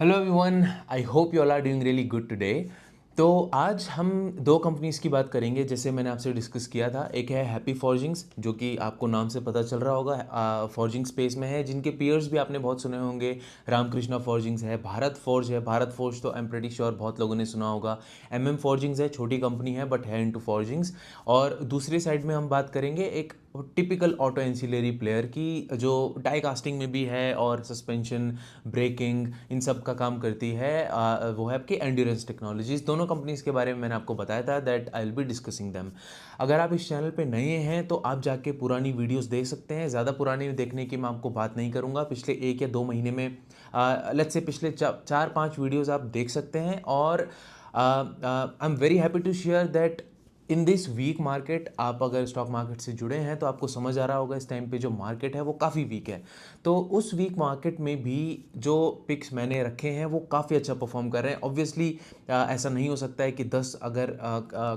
Hello everyone, I hope you all are doing really good today. तो आज हम दो कंपनीज़ की बात करेंगे जैसे मैंने आपसे डिस्कस किया था। एक है हैप्पी फॉर्जिंग्स, जो कि आपको नाम से पता चल रहा होगा फॉर्जिंग स्पेस में है, जिनके पीयर्स भी आपने बहुत सुने होंगे। रामकृष्णा फॉर्जिंग्स है, भारत फोर्ज है। भारत फोर्ज तो आई एम प्रेटी श्योर बहुत लोगों ने सुना होगा। एमएम फॉर्जिंग्स है, छोटी कंपनी है बट है इनटू फॉर्जिंग्स। और दूसरी साइड में हम बात करेंगे एक टिपिकल ऑटो एंसिलरी प्लेयर की, जो डाई कास्टिंग में भी है और सस्पेंशन, ब्रेकिंग, इन सब का काम करती है। वो है आपकी एंड्योरेंस टेक्नोलॉजीज। दोनों कंपनीज के बारे में मैंने आपको बताया था that I will be discussing them. अगर आप इस चैनल पे नए हैं तो आप जाके पुरानी वीडियोस देख सकते हैं। ज़्यादा पुरानी देखने की मैं आपको बात नहीं करूँगा। पिछले 1 या 2 महीने में लेट्स से पिछले 4-5 वीडियोस आप देख सकते हैं। और I am very happy to share that in this week market, आप अगर स्टॉक मार्केट से जुड़े हैं तो आपको समझ आ रहा होगा इस टाइम पे जो मार्केट है वो काफ़ी वीक है। तो उस वीक मार्केट में भी जो पिक्स मैंने रखे हैं वो काफ़ी अच्छा परफॉर्म कर रहे हैं। ऑब्वियसली ऐसा नहीं हो सकता है कि 10 अगर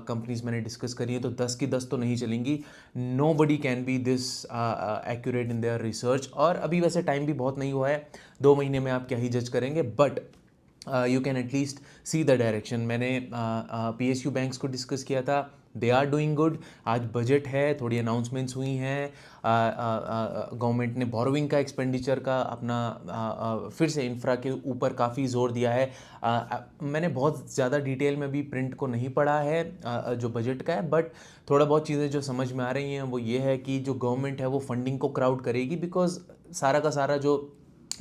कंपनीज मैंने डिस्कस करी है तो 10 की 10 तो नहीं चलेंगी। Nobody can be this accurate in their research. और अभी वैसे टाइम भी बहुत नहीं हुआ है, 2 महीने में आप क्या ही जज करेंगे, but you can at least see the direction. मैंने PSU बैंक्स को डिस्कस किया था, दे आर डूइंग गुड। आज बजट है, थोड़ी अनाउंसमेंट्स हुई हैं। गवर्नमेंट ने बोरोइंग का एक्सपेंडिचर का अपना फिर से इंफ्रा के ऊपर काफ़ी जोर दिया है। मैंने बहुत ज़्यादा डिटेल में भी प्रिंट को नहीं पढ़ा है जो बजट का है, बट थोड़ा बहुत चीज़ें जो समझ में आ रही हैं वो ये है कि जो गवर्नमेंट है वो फंडिंग को क्राउड करेगी, बिकॉज सारा का सारा जो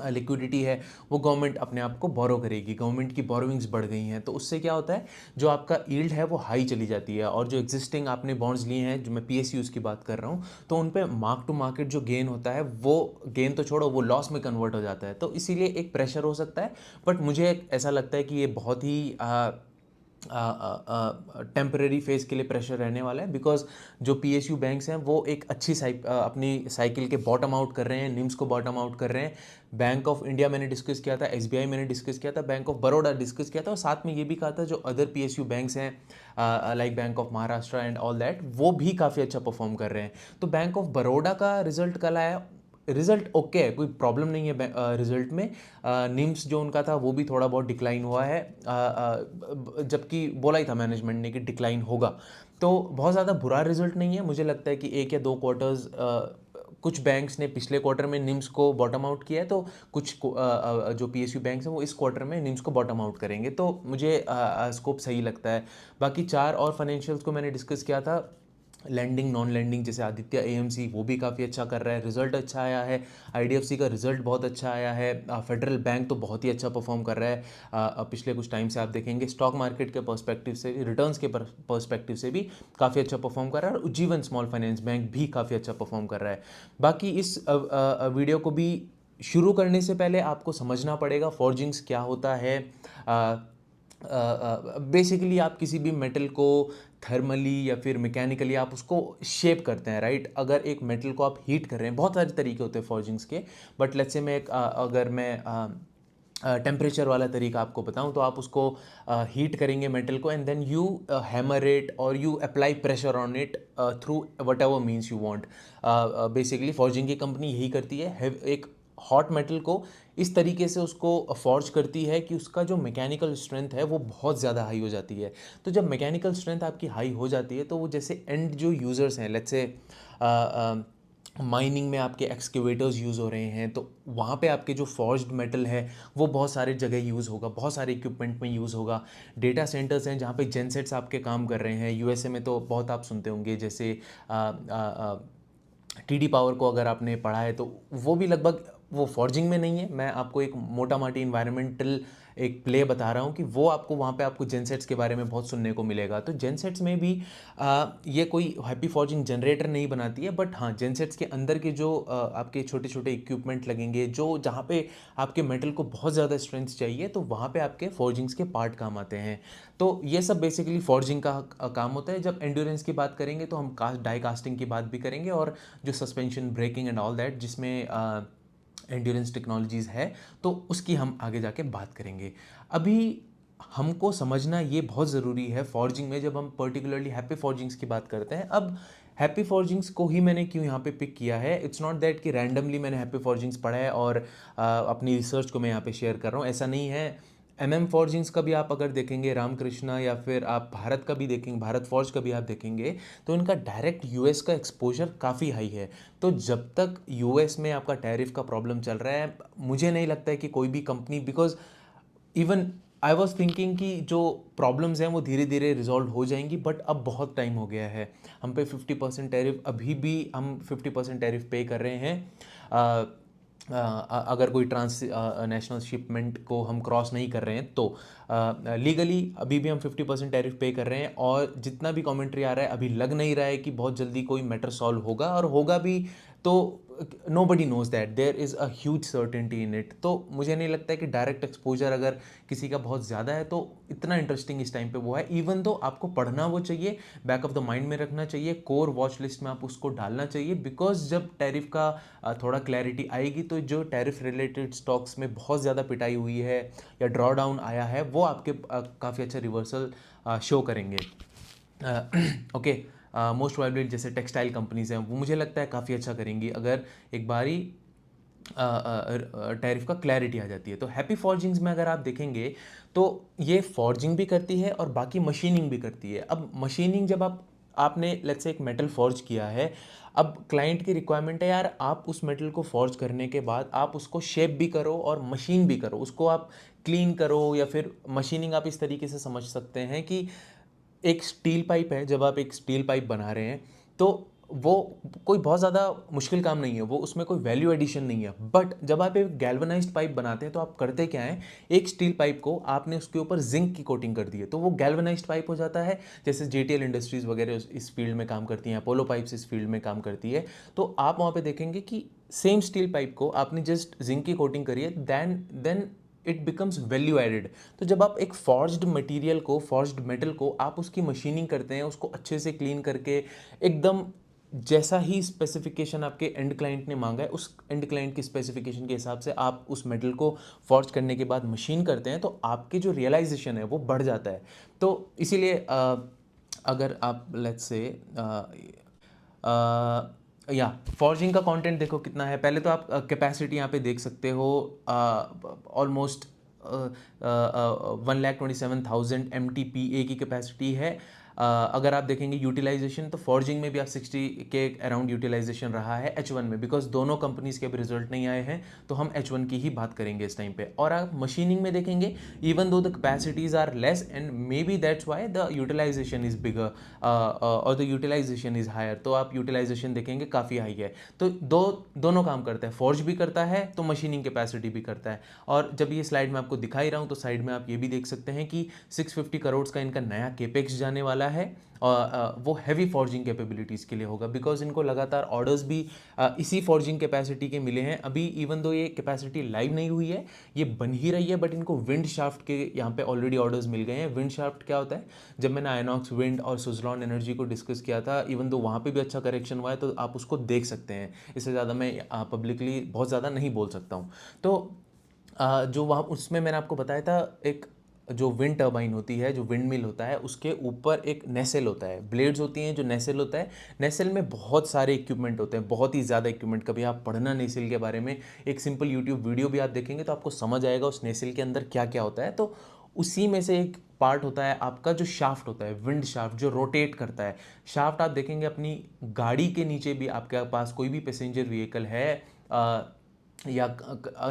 लिक्विडिटी है वो गवर्नमेंट अपने आप को बोरो करेगी। गवर्नमेंट की बोरोइंग्स बढ़ गई हैं तो उससे क्या होता है, जो आपका यील्ड है वो हाई चली जाती है। और जो एग्जिस्टिंग आपने बॉन्ड्स लिए हैं, जो मैं PSUs की बात कर रहा हूँ, तो उन पे मार्क टू मार्केट जो गेन होता है वो गेन तो छोड़ो, वो लॉस में कन्वर्ट हो जाता है। तो इसीलिए एक प्रेशर हो सकता है। बट मुझे ऐसा लगता है कि ये बहुत ही टेम्परेरी फेज के लिए प्रेशर रहने वाला है, बिकॉज जो PSU बैंक्स हैं वो एक अच्छी अपनी साइकिल के बॉटम आउट कर रहे हैं, निम्स को बॉटम आउट कर रहे हैं। बैंक ऑफ इंडिया मैंने डिस्कस किया था, SBI मैंने डिस्कस किया था, बैंक ऑफ बड़ौदा डिस्कस किया था, और साथ में ये भी कहा था जो अदर PSU बैंक्स हैं like bank of Maharashtra and all that, वो भी काफ़ी अच्छा परफॉर्म कर रहे हैं। तो बैंक ऑफ बड़ौदा का रिजल्ट कल आया, रिजल्ट ओके है, कोई प्रॉब्लम नहीं है रिजल्ट में। निम्स जो उनका था वो भी थोड़ा बहुत डिक्लाइन हुआ है, जबकि बोला ही था मैनेजमेंट ने कि डिक्लाइन होगा। तो बहुत ज़्यादा बुरा रिजल्ट नहीं है। मुझे लगता है कि 1 या 2 क्वार्टर्स, कुछ बैंक्स ने पिछले क्वार्टर में निम्स को बॉटम आउट किया है, तो कुछ जो PSU बैंक्स हैं वो इस क्वार्टर में निम्स को बॉटम आउट करेंगे। तो मुझे स्कोप सही लगता है। बाकी चार और फाइनेंशियल्स को मैंने डिस्कस किया था, लैंडिंग नॉन लैंडिंग, जैसे आदित्य AMC वो भी काफ़ी अच्छा कर रहा है, रिजल्ट अच्छा आया है। IDFC का रिजल्ट बहुत अच्छा आया है। फेडरल बैंक तो बहुत ही अच्छा परफॉर्म कर रहा है। पिछले कुछ टाइम से आप देखेंगे स्टॉक मार्केट के पर्सपेक्टिव से भी, रिटर्न्स के पर्सपेक्टिव से भी काफ़ी अच्छा परफॉर्म कर रहा है। और उज्जीवन स्मॉल फाइनेंस बैंक भी काफ़ी अच्छा परफॉर्म कर रहा है। बाकी इस वीडियो को भी शुरू करने से पहले आपको समझना पड़ेगा फॉर्जिंग्स क्या होता है। बेसिकली आप किसी भी मेटल को थर्मली या फिर मैकेनिकली आप उसको शेप करते हैं, राइट। अगर एक मेटल को आप हीट कर रहे हैं, बहुत सारे तरीके होते हैं फॉर्जिंग्स के, बट लेट्स से मैं अगर मैं टेम्परेचर वाला तरीका आपको बताऊं, तो आप उसको हीट करेंगे मेटल को, and then you hammer it और you apply pressure on it through whatever means you want. Basically forging की कंपनी यही करती है, एक हॉट मेटल को इस तरीके से उसको फॉर्ज करती है कि उसका जो मैकेनिकल स्ट्रेंथ है वो बहुत ज़्यादा हाई हो जाती है। तो जब मैकेनिकल स्ट्रेंथ आपकी हाई हो जाती है तो वो जैसे एंड जो यूज़र्स हैं, लेट्स से माइनिंग में आपके एक्सकेवेटर्स यूज़ हो रहे हैं, तो वहाँ पे आपके जो फॉर्ज्ड मेटल है वो बहुत सारे जगह यूज़ होगा, बहुत सारे इक्विपमेंट में यूज़ होगा। डेटा सेंटर्स हैं जहाँ पे जेनसेट्स आपके काम कर रहे हैं। USA में तो बहुत आप सुनते होंगे, जैसे TD पावर को अगर आपने पढ़ा है तो वो भी लगभग, वो फॉर्जिंग में नहीं है, मैं आपको एक मोटा माटी इन्वायरमेंटल एक प्ले बता रहा हूँ कि वो आपको वहाँ पे आपको जेनसेट्स के बारे में बहुत सुनने को मिलेगा। तो जेनसेट्स में भी ये कोई हैप्पी फॉर्जिंग जनरेटर नहीं बनाती है, बट हाँ जेनसेट्स के अंदर के जो आपके छोटे छोटे इक्विपमेंट लगेंगे, जो जहाँ पे आपके मेटल को बहुत ज़्यादा स्ट्रेंथ चाहिए, तो वहाँ पे आपके फॉर्जिंग्स के पार्ट काम आते हैं। तो ये सब बेसिकली फॉर्जिंग का काम होता है। जब एंड्योरेंस की बात करेंगे तो हम डाई कास्टिंग की बात भी करेंगे, और जो suspension breaking and all that जिसमें एंड्योरेंस टेक्नोलॉजीज़ है, तो उसकी हम आगे जाके बात करेंगे। अभी हमको समझना ये बहुत ज़रूरी है फॉर्जिंग में, जब हम पर्टिकुलरली हैप्पी फॉर्जिंग्स की बात करते हैं। अब हैप्पी फॉर्जिंग्स को ही मैंने क्यों यहाँ पे पिक किया है, इट्स नॉट दैट कि रैंडमली मैंने हैप्पी फॉर्जिंग्स पढ़ा है और अपनी रिसर्च को मैं यहाँ पे शेयर कर रहा हूँ, ऐसा नहीं है। एमएम फॉर्जिंग्स का भी आप अगर देखेंगे, रामकृष्णा, या फिर आप भारत का भी देखेंगे, भारत फॉर्ज का भी आप देखेंगे, तो इनका डायरेक्ट यूएस का एक्सपोजर काफ़ी हाई है। तो जब तक यूएस में आपका टैरिफ का प्रॉब्लम चल रहा है, मुझे नहीं लगता है कि कोई भी company, because even I was thinking कि जो प्रॉब्लम्स हैं वो धीरे धीरे रिजॉल्व हो जाएंगी, बट अब बहुत टाइम हो गया है। हम पे 50% टैरिफ, अभी भी हम 50% टैरिफ पे कर रहे हैं अगर कोई ट्रांस नेशनल शिपमेंट को हम क्रॉस नहीं कर रहे हैं तो लीगली अभी भी हम 50% टैरिफ पे कर रहे हैं। और जितना भी कमेंट्री आ रहा है, अभी लग नहीं रहा है कि बहुत जल्दी कोई मैटर सॉल्व होगा, और होगा भी तो nobody knows that there is a huge certainty in it। तो मुझे नहीं लगता है कि डायरेक्ट एक्सपोजर अगर किसी का बहुत ज़्यादा है तो इतना इंटरेस्टिंग इस टाइम पे वो है। इवन तो आपको पढ़ना वो चाहिए, बैक ऑफ द माइंड में रखना चाहिए, कोर वॉच लिस्ट में आप उसको डालना चाहिए, बिकॉज जब टैरिफ का थोड़ा क्लैरिटी आएगी तो जो टैरिफ रिलेटेड स्टॉक्स में बहुत ज़्यादा पिटाई हुई है या ड्रॉ डाउन आया है, वो आपके काफ़ी अच्छा रिवर्सल शो करेंगे। ओके, मोस्ट प्रोबेबली जैसे टेक्सटाइल कंपनीज हैं, वो मुझे लगता है काफ़ी अच्छा करेंगी अगर एक बारी टैरिफ का क्लैरिटी आ जाती है। तो हैप्पी फॉर्जिंग्स में अगर आप देखेंगे तो ये फॉर्जिंग भी करती है और बाकी मशीनिंग भी करती है। अब मशीनिंग, जब आपने लेट्स से एक मेटल फॉर्ज किया है, अब क्लाइंट की रिक्वायरमेंट है यार, आप उस मेटल को फॉर्ज करने के बाद आप उसको शेप भी करो और मशीन भी करो, उसको आप क्लीन करो, या फिर मशीनिंग आप इस तरीके से समझ सकते हैं कि एक स्टील पाइप है, जब आप एक स्टील पाइप बना रहे हैं तो वो कोई बहुत ज़्यादा मुश्किल काम नहीं है, वो उसमें कोई वैल्यू एडिशन नहीं है। बट जब आप एक गैल्वनाइज्ड पाइप बनाते हैं तो आप करते क्या है, एक स्टील पाइप को आपने उसके ऊपर जिंक की कोटिंग कर दी है तो वो गैल्वनाइज्ड पाइप हो जाता है। जैसे जेटीएल इंडस्ट्रीज़ वगैरह इस फील्ड में काम करती हैं, अपोलो पाइप्स इस फील्ड में काम करती है, तो आप वहाँ पे देखेंगे कि सेम स्टील पाइप को आपने जस्ट जिंक की कोटिंग करी है, then it becomes value added. तो जब आप एक फॉर्ज्ड मटेरियल को, फॉर्ज्ड मेटल को आप उसकी मशीनिंग करते हैं, उसको अच्छे से क्लीन करके एकदम जैसा ही स्पेसिफिकेशन आपके एंड क्लाइंट ने मांगा है, उस एंड क्लाइंट की स्पेसिफिकेशन के हिसाब से आप उस मेटल को फॉर्ज करने के बाद मशीन करते हैं, तो आपके जो रियलाइजेशन है वो बढ़ जाता है। तो इसीलिए अगर आप लेट्स से या फॉर्जिंग का कंटेंट देखो कितना है, पहले तो आप कैपेसिटी यहाँ पे देख सकते हो, ऑलमोस्ट 1,27,000 MTPA की कैपेसिटी है। अगर आप देखेंगे यूटिलाइजेशन, तो फॉर्जिंग में भी आप 60 के अराउंड यूटिलाइजेशन रहा है H1 में, बिकॉज दोनों कंपनीज के अभी रिजल्ट नहीं आए हैं तो हम H1 की ही बात करेंगे इस टाइम पे। और आप मशीनिंग में देखेंगे, even though the capacities are less and maybe that's why the utilisation is bigger और द यूटिलाइजेशन इज हायर, तो आप यूटिलाइजेशन देखेंगे काफ़ी हाई है। तो दोनों काम करता है, फॉर्ज भी करता है तो मशीनिंग कैपेसिटी भी करता है। और जब ये स्लाइड में आपको दिखा ही रहा हूँ तो साइड में आप ये भी देख सकते हैं कि 650 करोड़ का इनका नया केपेक्स जाने वाला है, और वो हैवी फॉर्जिंग कैपेबिलिटीज़ के लिए होगा, बिकॉज इनको लगातार ऑर्डर्स भी इसी फॉर्जिंग कैपेसिटी के मिले हैं। अभी इवन दो ये कैपेसिटी लाइव नहीं हुई है, ये बन ही रही है, बट इनको विंड शाफ्ट के यहाँ पे ऑलरेडी ऑर्डर्स मिल गए हैं। विंड शाफ्ट क्या होता है, जब मैंने आयनॉक्स विंड और सुजलॉन एनर्जी को डिस्कस किया था, इवन दो वहाँ पे भी अच्छा करेक्शन हुआ है, तो आप उसको देख सकते हैं। इससे ज़्यादा मैं पब्लिकली बहुत ज़्यादा नहीं बोल सकता हूँ। तो जो वहाँ उसमें मैंने आपको बताया था, एक जो विंड टर्बाइन होती है, जो विंड मिल होता है, उसके ऊपर एक नेसेल होता है, ब्लेड्स होती हैं, जो नेसेल होता है, नेसेल में बहुत सारे इक्विपमेंट होते हैं, बहुत ही ज़्यादा इक्विपमेंट। कभी आप पढ़ना नेसेल के बारे में, एक सिंपल यूट्यूब वीडियो भी आप देखेंगे तो आपको समझ आएगा उस नेसेल के अंदर क्या क्या होता है। तो उसी में से एक पार्ट होता है आपका जो शाफ्ट होता है, विंड शाफ्ट, जो रोटेट करता है। शाफ्ट आप देखेंगे अपनी गाड़ी के नीचे भी, आपके पास कोई भी पैसेंजर व्हीकल है या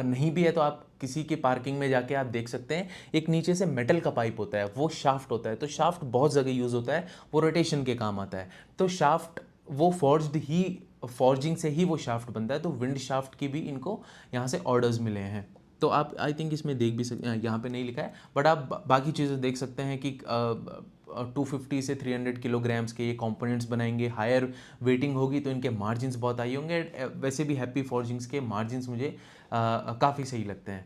नहीं भी है तो आप किसी की पार्किंग में जाके आप देख सकते हैं, एक नीचे से मेटल का पाइप होता है, वो शाफ्ट होता है। तो शाफ्ट बहुत जगह यूज़ होता है, वो रोटेशन के काम आता है। तो शाफ्ट वो फॉर्जिंग से ही वो शाफ्ट बनता है। तो विंड शाफ्ट की भी इनको यहाँ से ऑर्डर्स मिले हैं। तो आप आई थिंक इसमें देख भी सकते हैं, यहाँ पे नहीं लिखा है बट आप बाकी चीज़ें देख सकते हैं कि 250 से 300 किलोग्राम्स के ये कंपोनेंट्स बनाएंगे, हायर वेटिंग होगी तो इनके मार्जिन्स बहुत हाई होंगे। वैसे भी हैप्पी फॉर्जिंग्स के मार्जिन्स मुझे काफ़ी सही लगते हैं।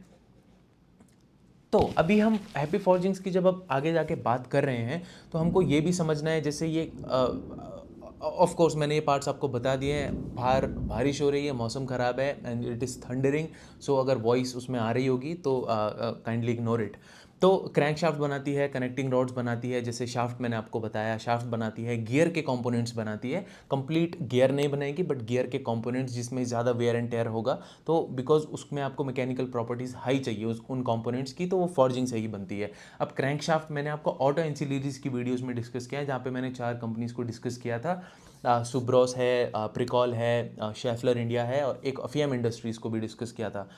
तो अभी हम हैप्पी फॉर्जिंग्स की जब अब आगे जाके बात कर रहे हैं तो हमको ये भी समझना है, जैसे ये ऑफ कोर्स मैंने ये पार्ट्स आपको बता दिए हैं, बाहर बारिश हो रही है, मौसम ख़राब है एंड इट इज़ थंडरिंग, सो अगर वॉइस उसमें आ रही होगी तो काइंडली इग्नोर इट। तो क्रैंक शाफ्ट बनाती है, कनेक्टिंग रॉड्स बनाती है, जैसे शाफ्ट मैंने आपको बताया, शाफ्ट बनाती है, गियर के कंपोनेंट्स बनाती है। कंप्लीट गियर नहीं बनाएगी बट गियर के कंपोनेंट्स जिसमें ज़्यादा वेयर एंड टेयर होगा, तो बिकॉज उसमें आपको मैकेनिकल प्रॉपर्टीज़ हाई चाहिए उन कंपोनेंट्स की, तो वो फॉर्जिंग से ही बनती है। अब क्रैंक शाफ्ट मैंने आपको ऑटो एंसिलरीज की वीडियोज़ में डिस्कस किया है, जहाँ पर मैंने 4 कंपनीज़ को डिस्कस किया था। सुब्रोस है, प्रिकॉल है, शेफलर इंडिया है, और एक अफियम इंडस्ट्रीज़ को भी डिस्कस किया था।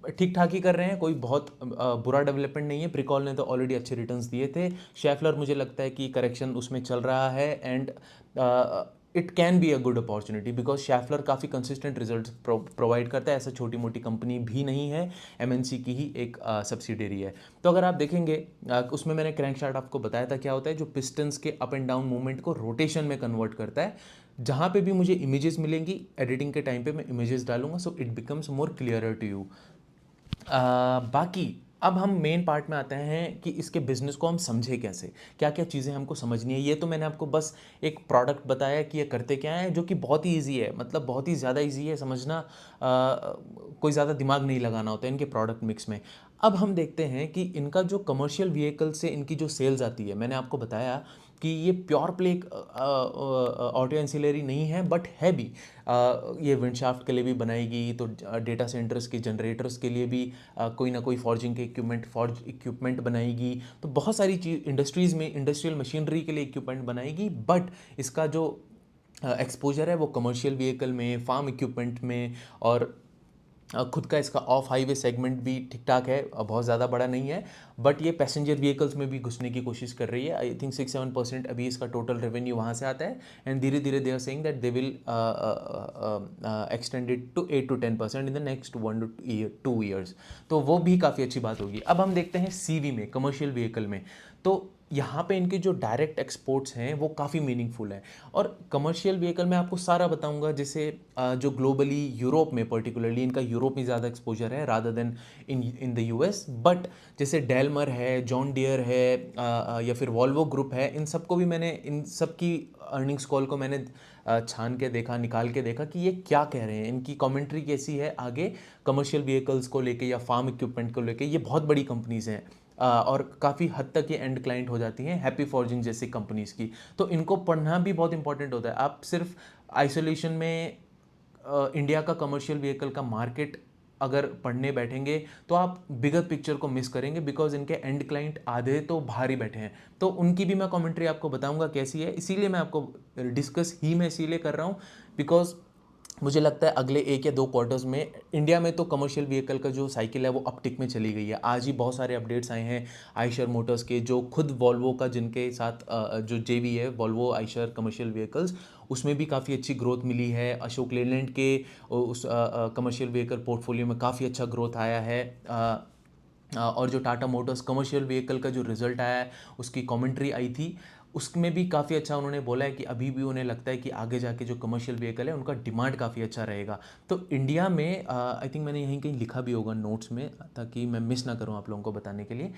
ठीक ठाक ही कर रहे हैं, कोई बहुत बुरा डेवलपमेंट नहीं है। प्रिकॉल ने तो ऑलरेडी अच्छे रिटर्न्स दिए थे। शेफलर मुझे लगता है कि करेक्शन उसमें चल रहा है, and it can be a good opportunity because Schaeffler काफ़ी कंसिस्टेंट रिजल्ट प्रोवाइड करता है। ऐसा छोटी मोटी कंपनी भी नहीं है, एमएनसी की ही एक सब्सिडियरी है। तो अगर आप देखेंगे उसमें मैंने क्रैंकशाफ्ट आपको बताया था क्या होता है, जो पिस्टन्स के अप एंड डाउन मूवमेंट को रोटेशन में कन्वर्ट करता है। जहाँ पे भी मुझे इमेजेस मिलेंगी एडिटिंग के टाइम पे मैं इमेजेस डालूंगा, so it becomes more clearer to you. बाकी अब हम मेन पार्ट में आते हैं कि इसके बिजनेस को हम समझे कैसे, क्या क्या चीज़ें हमको समझनी है। ये तो मैंने आपको बस एक प्रोडक्ट बताया कि ये करते क्या है, जो कि बहुत ही ईजी है, मतलब बहुत ही ज़्यादा ईजी है समझना। कोई ज़्यादा दिमाग नहीं लगाना होता है इनके प्रोडक्ट मिक्स में। अब हम देखते हैं कि इनका जो कमर्शियल व्हीकल से इनकी जो सेल्स आती है, मैंने आपको बताया कि ये प्योर प्ले ऑटो एंसिलरी नहीं है बट है भी। ये विंडशाफ्ट के लिए भी बनाएगी, तो डेटा सेंटर्स के जनरेटर्स के लिए भी कोई ना कोई फॉर्जिंग के फॉर्ज इक्विपमेंट बनाएगी। तो बहुत सारी चीज़ इंडस्ट्रीज़ में इंडस्ट्रियल मशीनरी के लिए इक्विपमेंट बनाएगी, बट इसका जो एक्सपोजर है वो कमर्शियल व्हीकल में, फार्म इक्विपमेंट में, और खुद का इसका ऑफ हाईवे सेगमेंट भी ठीक ठाक है, बहुत ज़्यादा बड़ा नहीं है। बट ये पैसेंजर व्हीकल्स में भी घुसने की कोशिश कर रही है। आई थिंक 6-7% अभी इसका टोटल रेवेन्यू वहाँ से आता है, एंड धीरे धीरे they are saying that they will extend it to 8-10% in the next 1 to 2 years। तो वो भी काफ़ी अच्छी बात होगी। अब हम देखते हैं सीवी में, कमर्शियल व्हीकल में। तो यहाँ पे इनके जो डायरेक्ट एक्सपोर्ट्स हैं वो काफ़ी मीनिंगफुल हैं, और कमर्शियल व्हीकल में आपको सारा बताऊंगा। जैसे जो ग्लोबली यूरोप में, पर्टिकुलरली इनका यूरोप में ज़्यादा एक्सपोजर है rather then in the US. But जैसे डेलमर है, जॉन डियर है, या फिर वॉल्वो ग्रुप है, इन सबको भी मैंने, इन सब की अर्निंग्स कॉल को मैंने छान के देखा, निकाल के देखा कि ये क्या कह रहे हैं, इनकी कमेंट्री कैसी है आगे कमर्शियल व्हीकल्स को लेके या फार्म इक्विपमेंट को लेके। ये बहुत बड़ी कंपनीज हैं, और काफ़ी हद तक ये एंड क्लाइंट हो जाती हैं हैप्पी फॉर्जिंग जैसी कंपनीज़ की। तो इनको पढ़ना भी बहुत इंपॉर्टेंट होता है। आप सिर्फ आइसोलेशन में इंडिया का कमर्शियल व्हीकल का मार्केट अगर पढ़ने बैठेंगे तो आप बिगर पिक्चर को मिस करेंगे, बिकॉज इनके एंड क्लाइंट आधे तो बाहर ही बैठे हैं। तो उनकी भी मैं कमेंट्री आपको बताऊंगा कैसी है, इसीलिए मैं आपको डिस्कस ही मैं इसीलिए कर रहा हूँ बिकॉज मुझे लगता है अगले 1 या 2 क्वार्टर्स में इंडिया में तो कमर्शियल व्हीकल का जो साइकिल है वो अपटिक में चली गई है। आज ही बहुत सारे अपडेट्स आए हैं आइशर मोटर्स के, जो खुद वॉल्वो का जिनके साथ जो जेवी है वॉल्वो आइशर कमर्शियल व्हीकल्स, उसमें भी काफ़ी अच्छी ग्रोथ मिली है। अशोक लेलैंड के उस कमर्शियल व्हीकल पोर्टफोलियो में काफ़ी अच्छा ग्रोथ आया है। और जो टाटा मोटर्स कमर्शियल व्हीकल का जो रिज़ल्ट आया है उसकी कमेंट्री आई थी, उसमें भी काफ़ी अच्छा उन्होंने बोला है कि अभी भी उन्हें लगता है कि आगे जाके जो कमर्शियल व्हीकल है उनका डिमांड काफ़ी अच्छा रहेगा। तो इंडिया में आई थिंक मैंने यहीं कहीं लिखा भी होगा नोट्स में, ताकि मैं मिस ना करूं आप लोगों को बताने के लिए।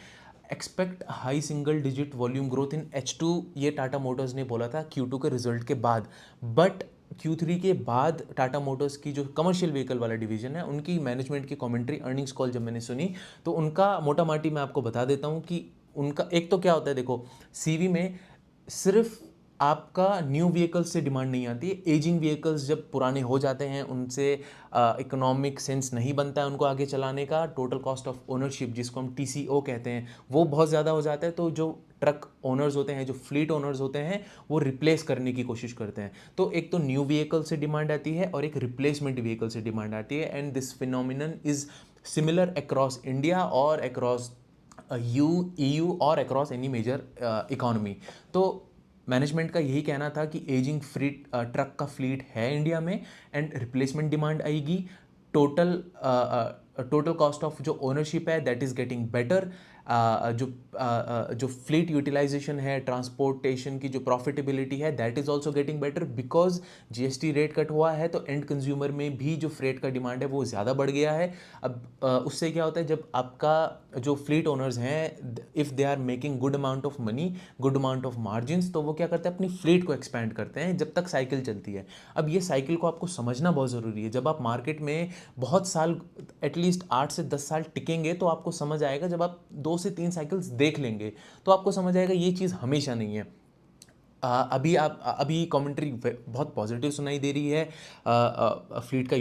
Expect high single digit volume growth in H2, ये टाटा मोटर्स ने बोला था Q2 के रिजल्ट के बाद। बट Q3 के बाद टाटा मोटर्स की जो कमर्शियल व्हीकल वाला डिवीजन है उनकी मैनेजमेंट की कमेंट्री अर्निंग्स कॉल जब मैंने सुनी, तो उनका मोटा माटी मैं आपको बता देता हूँ कि उनका एक तो क्या होता है, देखो सीवी में सिर्फ आपका न्यू व्हीकल्स से डिमांड नहीं आती है, एजिंग व्हीकल्स जब पुराने हो जाते हैं उनसे इकोनॉमिक सेंस नहीं बनता है उनको आगे चलाने का, टोटल कॉस्ट ऑफ ओनरशिप जिसको हम TCO कहते हैं वो बहुत ज़्यादा हो जाता है। तो जो ट्रक ओनर्स होते हैं, जो फ्लीट ओनर्स होते हैं, वो रिप्लेस करने की कोशिश करते हैं। तो एक तो न्यू व्हीकल से डिमांड आती है और एक रिप्लेसमेंट व्हीकल से डिमांड आती है, and this phenomenon is similar across India और अक्रॉस EU और अक्रॉस एनी मेजर इकोनॉमी। तो मैनेजमेंट का यही कहना था कि एजिंग फ्लीट ट्रक का फ्लीट है इंडिया में, एंड रिप्लेसमेंट डिमांड आएगी। टोटल टोटल कॉस्ट ऑफ जो ओनरशिप है दैट इज़ गेटिंग बेटर। जो फ्लीट यूटिलाइजेशन है, ट्रांसपोर्टेशन की जो प्रॉफिटेबिलिटी है that is also getting better, because GST rate cut हुआ है तो एंड कंज्यूमर में भी जो फ्रेट का डिमांड है वो ज़्यादा बढ़ गया है। अब उससे क्या होता है, जब आपका जो फ्लीट ओनर्स हैं if they are making good amount of money, good amount of margin, तो वो क्या करते हैं अपनी फ्लीट को एक्सपैंड करते हैं जब तक साइकिल चलती है। अब ये साइकिल को आपको समझना बहुत ज़रूरी है। जब आप मार्केट में बहुत साल, एटलीस्ट 8 से 10 साल टिकेंगे तो आपको समझ आएगा। जब आप 2 से 3 साइकिल्स देख लेंगे तो आपको समझ आएगा ये चीज़ हमेशा नहीं है। अभी कमेंट्री बहुत पॉजिटिव सुनाई दे रही है। फ्लीट का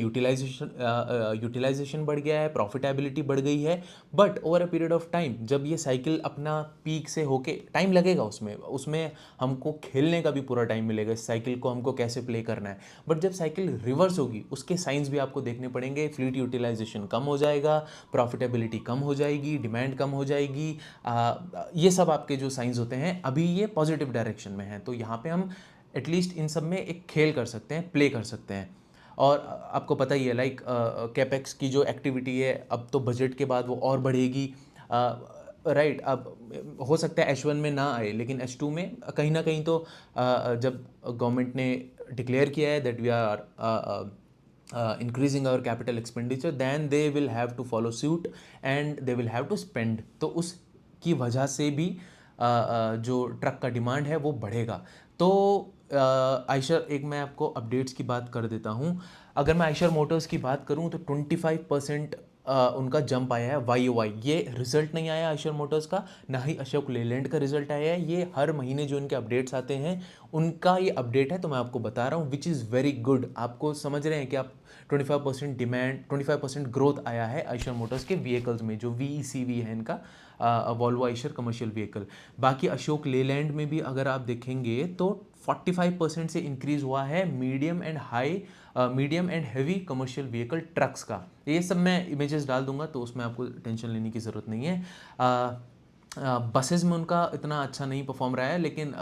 यूटिलाइजेशन बढ़ गया है, प्रॉफिटेबिलिटी बढ़ गई है, but over a period of time जब ये साइकिल अपना पीक से होके, टाइम लगेगा उसमें उसमें हमको खेलने का भी पूरा टाइम मिलेगा इस साइकिल को, हमको कैसे प्ले करना है। बट जब साइकिल रिवर्स होगी उसके साइंस भी आपको देखने पड़ेंगे। फ्लीट यूटिलाइजेशन कम हो जाएगा, प्रॉफिटेबिलिटी कम हो जाएगी, डिमांड कम हो जाएगी। ये सब आपके जो साइंस होते हैं अभी ये पॉजिटिव डायरेक्शन में हैं, तो यहाँ पे हम एटलीस्ट इन सब में एक खेल कर सकते हैं, प्ले कर सकते हैं। और आपको पता ही है लाइक कैपेक्स की जो एक्टिविटी है अब तो बजट के बाद वो और बढ़ेगी। राइट, अब हो सकता है H1 में ना आए लेकिन H2 में कहीं ना कहीं तो जब गवर्नमेंट ने डिक्लेयर किया है that we are increasing our capital expenditure, then they will have to follow suit and they will have to spend। तो उसकी वजह से भी जो ट्रक का डिमांड है वो बढ़ेगा। तो आयशर, एक मैं आपको अपडेट्स की बात कर देता हूँ। अगर मैं आयशर मोटर्स की बात करूँ तो 25% उनका जंप आया है YOY। ये रिजल्ट नहीं आया आयशर मोटर्स का, ना ही अशोक लेलैंड का रिजल्ट आया है। ये हर महीने जो इनके अपडेट्स आते हैं उनका ये अपडेट है, तो मैं आपको बता रहा हूँ विच इज़ वेरी गुड। आपको समझ रहे हैं कि आप 25% डिमांड, 25% ग्रोथ आया है आयशर मोटर्स के व्हीकल्स में, जो VECV है इनका, वॉल्वो आयशर कमर्शियल व्हीकल। बाकी अशोक लेलैंड में भी अगर आप देखेंगे तो 45% से इंक्रीज़ हुआ है medium and heavy commercial vehicle trucks का। ये सब मैं इमेजेस डाल दूंगा तो उसमें आपको टेंशन लेने की ज़रूरत नहीं है। बसेस में उनका इतना अच्छा नहीं परफॉर्म रहा है, लेकिन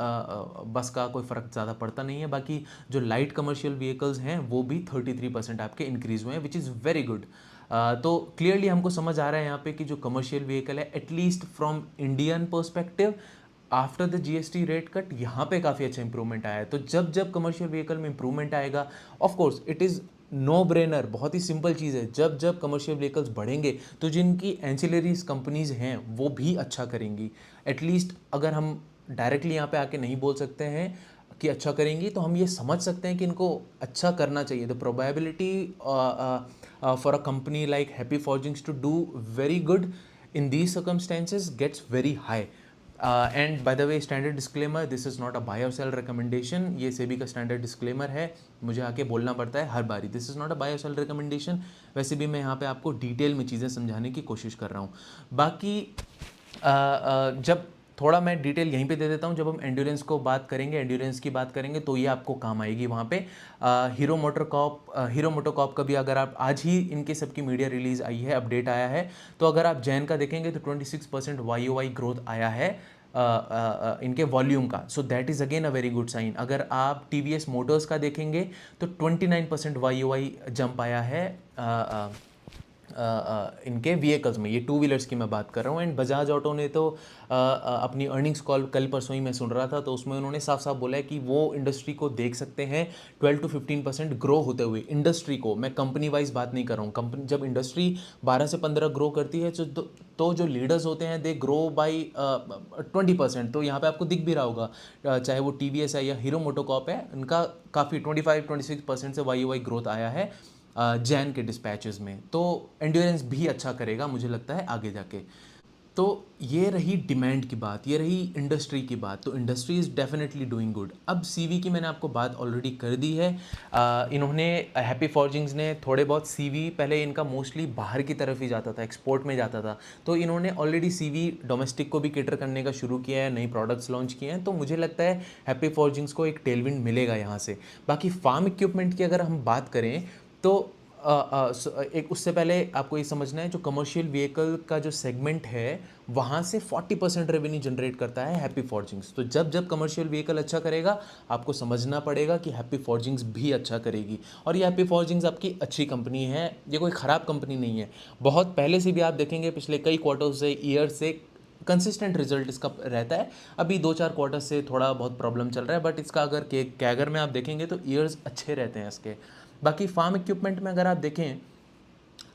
बस का कोई फ़र्क ज़्यादा पड़ता नहीं है। बाकी जो लाइट कमर्शियल व्हीकल्स हैं वो भी 33% आपके इंक्रीज़ हुए हैं, विच इज़ वेरी गुड। तो क्लियरली हमको समझ आ रहा है यहाँ पे कि जो कमर्शियल व्हीकल है at least from Indian perspective after the GST rate cut यहाँ पे काफ़ी अच्छा इंप्रूवमेंट आया है। तो जब जब कमर्शियल व्हीकल में इंप्रूवमेंट आएगा, of course it is no brainer, बहुत ही सिंपल चीज़ है, जब जब कमर्शियल व्हीकल्स बढ़ेंगे तो जिनकी एंसिलरीज कंपनीज हैं वो भी अच्छा करेंगी। एटलीस्ट अगर हम डायरेक्टली यहाँ पे आके नहीं बोल सकते हैं कि अच्छा करेंगी, तो हम ये समझ सकते हैं कि इनको अच्छा करना चाहिए। The probability for a company like Happy Forgings to do very good in these circumstances gets very high. And by the way, standard disclaimer, this is not a buy or sell recommendation. ये सेबी का standard disclaimer है, मुझे आके बोलना पड़ता है हर बारी, this is not a buy or sell recommendation. वैसे भी मैं यहाँ पे आपको डिटेल में चीज़ें समझाने की कोशिश कर रहा हूँ। बाकी जब थोड़ा मैं डिटेल यहीं पे दे देता हूँ, जब हम एंड्योरेंस को बात करेंगे, एंड्योरेंस की बात करेंगे तो ये आपको काम आएगी वहाँ पे। हीरो मोटोकॉर्प का भी अगर आप, आज ही इनके सबकी मीडिया रिलीज आई है, अपडेट आया है, तो अगर आप जैन का देखेंगे तो 26% YOY ग्रोथ आया है इनके वॉल्यूम का। So that is again a very good sign. अगर आप TVS मोटर्स का देखेंगे तो 29% YOY जंप आया है इनके व्हीकल्स में। ये टू व्हीलर्स की मैं बात कर रहा हूँ। एंड बजाज ऑटो ने तो अपनी अर्निंग्स कॉल कल परसों ही मैं सुन रहा था, तो उसमें उन्होंने साफ साफ बोला है कि वो इंडस्ट्री को देख सकते हैं 12 to 15% ग्रो होते हुए। इंडस्ट्री को, मैं कंपनी वाइज बात नहीं कर रहा हूँ। कंपनी जब इंडस्ट्री 12 से 15 ग्रो करती है तो जो लीडर्स होते हैं दे ग्रो बाई 20%। तो यहाँ पे आपको दिख भी रहा होगा, चाहे वो TVS है या हीरो मोटोकॉर्प है, इनका काफ़ी 25-26% से YOY ग्रोथ आया है जैन के डिस्पैचेस में। तो एंड्योरेंस भी अच्छा करेगा मुझे लगता है आगे जाके। तो ये रही डिमांड की बात, ये रही इंडस्ट्री की बात। तो industry is definitely doing good. अब CV की मैंने आपको बात ऑलरेडी कर दी है। इन्होंने हैप्पी फॉर्जिंग्स ने थोड़े बहुत CV, पहले इनका मोस्टली बाहर की तरफ ही जाता था, एक्सपोर्ट में जाता था, तो इन्होंने ऑलरेडी CV डोमेस्टिक को भी केटर करने का शुरू किया है, नई प्रोडक्ट्स लॉन्च किए हैं। तो मुझे लगता है हैप्पी फॉर्जिंग्स को एक टेलविंड मिलेगा यहाँ से। बाकी फार्म इक्विपमेंट की अगर हम बात करें तो एक उससे पहले आपको ये समझना है, जो कमर्शियल व्हीकल का जो सेगमेंट है वहाँ से 40% रेवेन्यू जनरेट करता है हैप्पी फॉर्जिंग्स। तो जब जब कमर्शियल व्हीकल अच्छा करेगा आपको समझना पड़ेगा कि हैप्पी फॉर्जिंग्स भी अच्छा करेगी। और ये हैप्पी फॉर्जिंग्स आपकी अच्छी कंपनी है, ये कोई ख़राब कंपनी नहीं है। बहुत पहले से भी आप देखेंगे पिछले कई क्वार्टर से, ईयर से कंसिस्टेंट रिजल्ट इसका रहता है। अभी 2-4 क्वार्टर से थोड़ा बहुत प्रॉब्लम चल रहा है, बट इसका अगर कैगर में आप देखेंगे तो ईयर्स अच्छे रहते हैं इसके। बाकी फार्म इक्विपमेंट में अगर आप देखें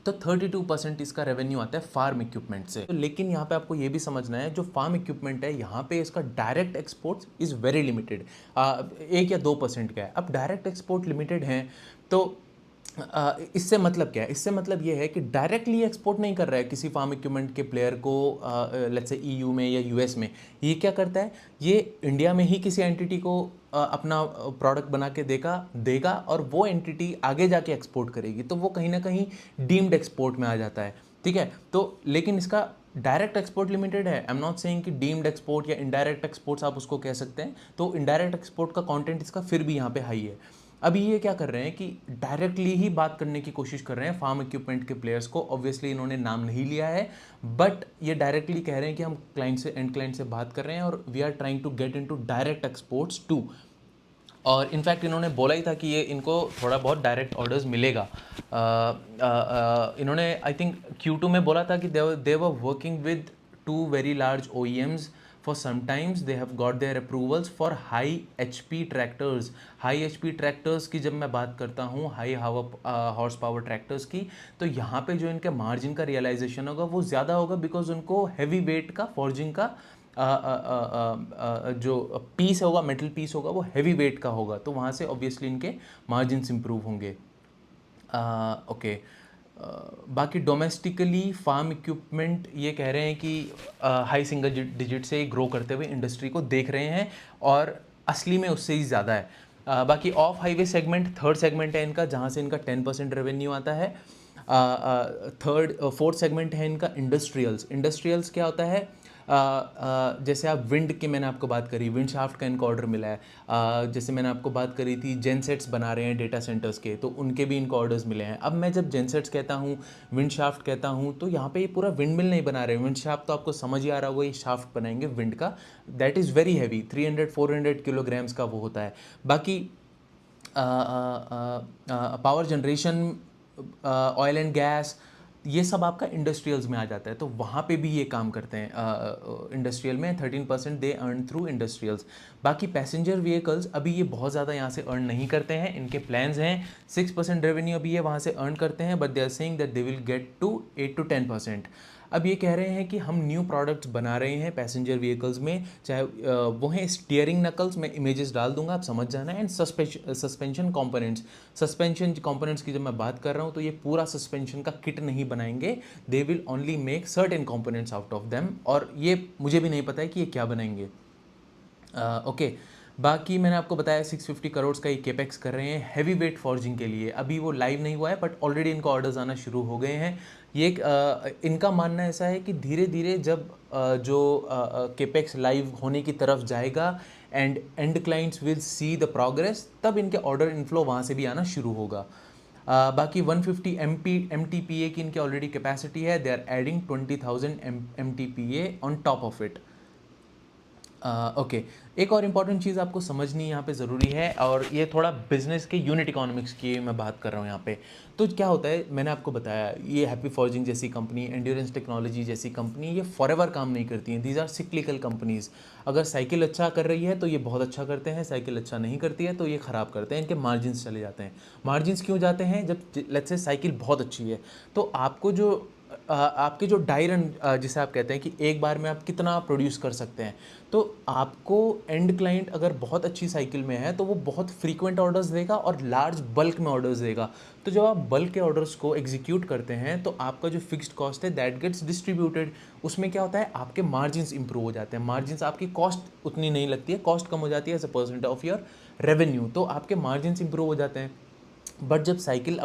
तो 32% इसका रेवेन्यू आता है फार्म इक्विपमेंट से। तो लेकिन यहाँ पे आपको ये भी समझना है, जो फार्म इक्विपमेंट है यहाँ पे इसका direct exports is very limited, 1 या 2% का है। अब डायरेक्ट एक्सपोर्ट लिमिटेड हैं तो इससे मतलब क्या है? इससे मतलब ये है कि डायरेक्टली एक्सपोर्ट नहीं कर रहा है किसी फार्म इक्विपमेंट के प्लेयर को लेट्स से ईयू में या यूएस में। ये क्या करता है, ये इंडिया में ही किसी एंटिटी को अपना प्रोडक्ट बना के देगा देगा और वो एंटिटी आगे जाके एक्सपोर्ट करेगी, तो वो कहीं ना कहीं डीम्ड एक्सपोर्ट में आ जाता है। ठीक है, तो लेकिन इसका डायरेक्ट एक्सपोर्ट लिमिटेड है। आई एम नॉट सेइंग कि डीम्ड एक्सपोर्ट या इनडायरेक्ट एक्सपोर्ट्स आप उसको कह सकते हैं। तो इनडायरेक्ट एक्सपोर्ट का कंटेंट इसका फिर भी यहाँ पे हाई है। अभी ये क्या कर रहे हैं कि डायरेक्टली ही बात करने की कोशिश कर रहे हैं फार्म इक्विपमेंट के प्लेयर्स को। ऑब्वियसली इन्होंने नाम नहीं लिया है, बट ये डायरेक्टली कह रहे हैं कि हम क्लाइंट से, एंड क्लाइंट से बात कर रहे हैं और we are trying to get into direct exports to. और इनफैक्ट इन्होंने बोला ही था कि ये इनको थोड़ा बहुत डायरेक्ट ऑर्डर्स मिलेगा। इन्होंने आई थिंक Q2 में बोला था कि they were working with 2 very large OEMs for sometimes they have got their approvals for high HP tractors। High HP tractors की जब मैं बात करता हूँ, हाई हॉर्स पावर ट्रैक्टर्स की, तो यहाँ पे जो इनके मार्जिन का रियलाइजेशन होगा वो ज़्यादा होगा, बिकॉज उनको हैवी वेट का फॉर्जिंग का जो पीस होगा, मेटल पीस होगा, वो हैवी वेट का होगा, तो वहाँ से ऑब्वियसली इनके मार्जिन्स इंप्रूव होंगे। ओके, बाकी डोमेस्टिकली फार्म इक्विपमेंट ये कह रहे हैं कि हाई सिंगल डिजिट से ग्रो करते हुए इंडस्ट्री को देख रहे हैं, और असली में उससे ही ज़्यादा है। बाकी of highway segment third segment है इनका, जहाँ से इनका 10% रेवेन्यू आता है। फोर्थ सेगमेंट है इनका इंडस्ट्रियल्स। इंडस्ट्रियल्स क्या होता है, जैसे आप विंड की मैंने आपको बात करी, विंड शाफ्ट का इनको ऑर्डर मिला है। जैसे मैंने आपको बात करी थी जेनसेट्स बना रहे हैं डेटा सेंटर्स के, तो उनके भी इनको ऑर्डर्स मिले हैं। अब मैं जब जेनसेट्स कहता हूँ, विंड शाफ्ट कहता हूँ, तो यहाँ पे ये पूरा विंड मिल नहीं बना रहे हैं। विंड शाफ्ट तो आपको समझ ही आ रहा होगा, ये शाफ्ट बनाएंगे विंड का, that is very heavy, 300-400 kilograms का वो होता है। बाकी power generation, oil and gas, ये सब आपका इंडस्ट्रियल्स में आ जाता है, तो वहाँ पे भी ये काम करते हैं। इंडस्ट्रियल में 13% दे अर्न थ्रू इंडस्ट्रियल्स। बाकी पैसेंजर व्हीकल्स अभी ये बहुत ज़्यादा यहाँ से अर्न नहीं करते हैं, इनके प्लान्स हैं 6% रेवेन्यू अभी ये वहाँ से अर्न करते हैं, but they are saying that they will get to 8-10%। अब ये कह रहे हैं कि हम न्यू प्रोडक्ट्स बना रहे हैं पैसेंजर व्हीकल्स में, चाहे वो हैं स्टीयरिंग नकल्स, मैं इमेजेस डाल दूंगा, आप समझ जाना है, and suspension components. Suspension components की जब मैं बात कर रहा हूँ, तो ये पूरा सस्पेंशन का किट नहीं बनाएंगे, they will only make certain components out of them, और ये मुझे भी नहीं पता है कि ये क्या बनाएंगे। ओके, बाकी मैंने आपको बताया 650 करोड़ का ये केपेक्स कर रहे हैं हैवी वेट फॉर्जिंग के लिए। अभी वो लाइव नहीं हुआ है, बट ऑलरेडी इनको ऑर्डर्स आना शुरू हो गए हैं। ये इनका मानना ऐसा है कि धीरे धीरे जब जो केपेक्स लाइव होने की तरफ जाएगा and and clients will see the progress, तब इनके ऑर्डर इनफ्लो वहाँ से भी आना शुरू होगा। बाकी 150 MTPA की इनकी ऑलरेडी कैपेसिटी है, they are adding 20,000 MTPA on top of it. Okay, एक और इम्पॉर्टेंट चीज़ आपको समझनी यहाँ पे ज़रूरी है, और ये थोड़ा बिजनेस के यूनिट इकोनॉमिक्स की मैं बात कर रहा हूँ यहाँ पे। तो क्या होता है, मैंने आपको बताया, ये हैप्पी फॉर्जिंग जैसी कंपनी, एंड्योरेंस टेक्नोलॉजी जैसी कंपनी, ये फॉरएवर काम नहीं करती हैं। These are cyclical companies. अगर साइकिल अच्छा कर रही है तो ये बहुत अच्छा करते हैं, साइकिल अच्छा नहीं करती है तो ये ख़राब करते हैं, इनके मार्जिन्स चले जाते हैं। मार्जिन्स क्यों जाते हैं? जब लेट्स से साइकिल बहुत अच्छी है, तो आपको जो आपके जो डाई रन जिसे आप कहते हैं कि एक बार में आप कितना प्रोड्यूस कर सकते हैं, तो आपको एंड क्लाइंट अगर बहुत अच्छी साइकिल में है तो वो बहुत फ्रीक्वेंट ऑर्डर्स देगा और लार्ज बल्क में ऑर्डर्स देगा। तो जब आप बल्क के ऑर्डर्स को एग्जीक्यूट करते हैं, तो आपका जो फिक्स्ड कॉस्ट है दैट गेट्स डिस्ट्रीब्यूटेड। उसमें क्या होता है, आपके मार्जिन्स इंप्रूव हो जाते हैं। मार्जिन्स, आपकी कॉस्ट उतनी नहीं लगती है, कॉस्ट कम हो जाती है as a percent of your revenue, तो आपके मार्जिन्स इंप्रूव हो जाते हैं। बट जब साइकिल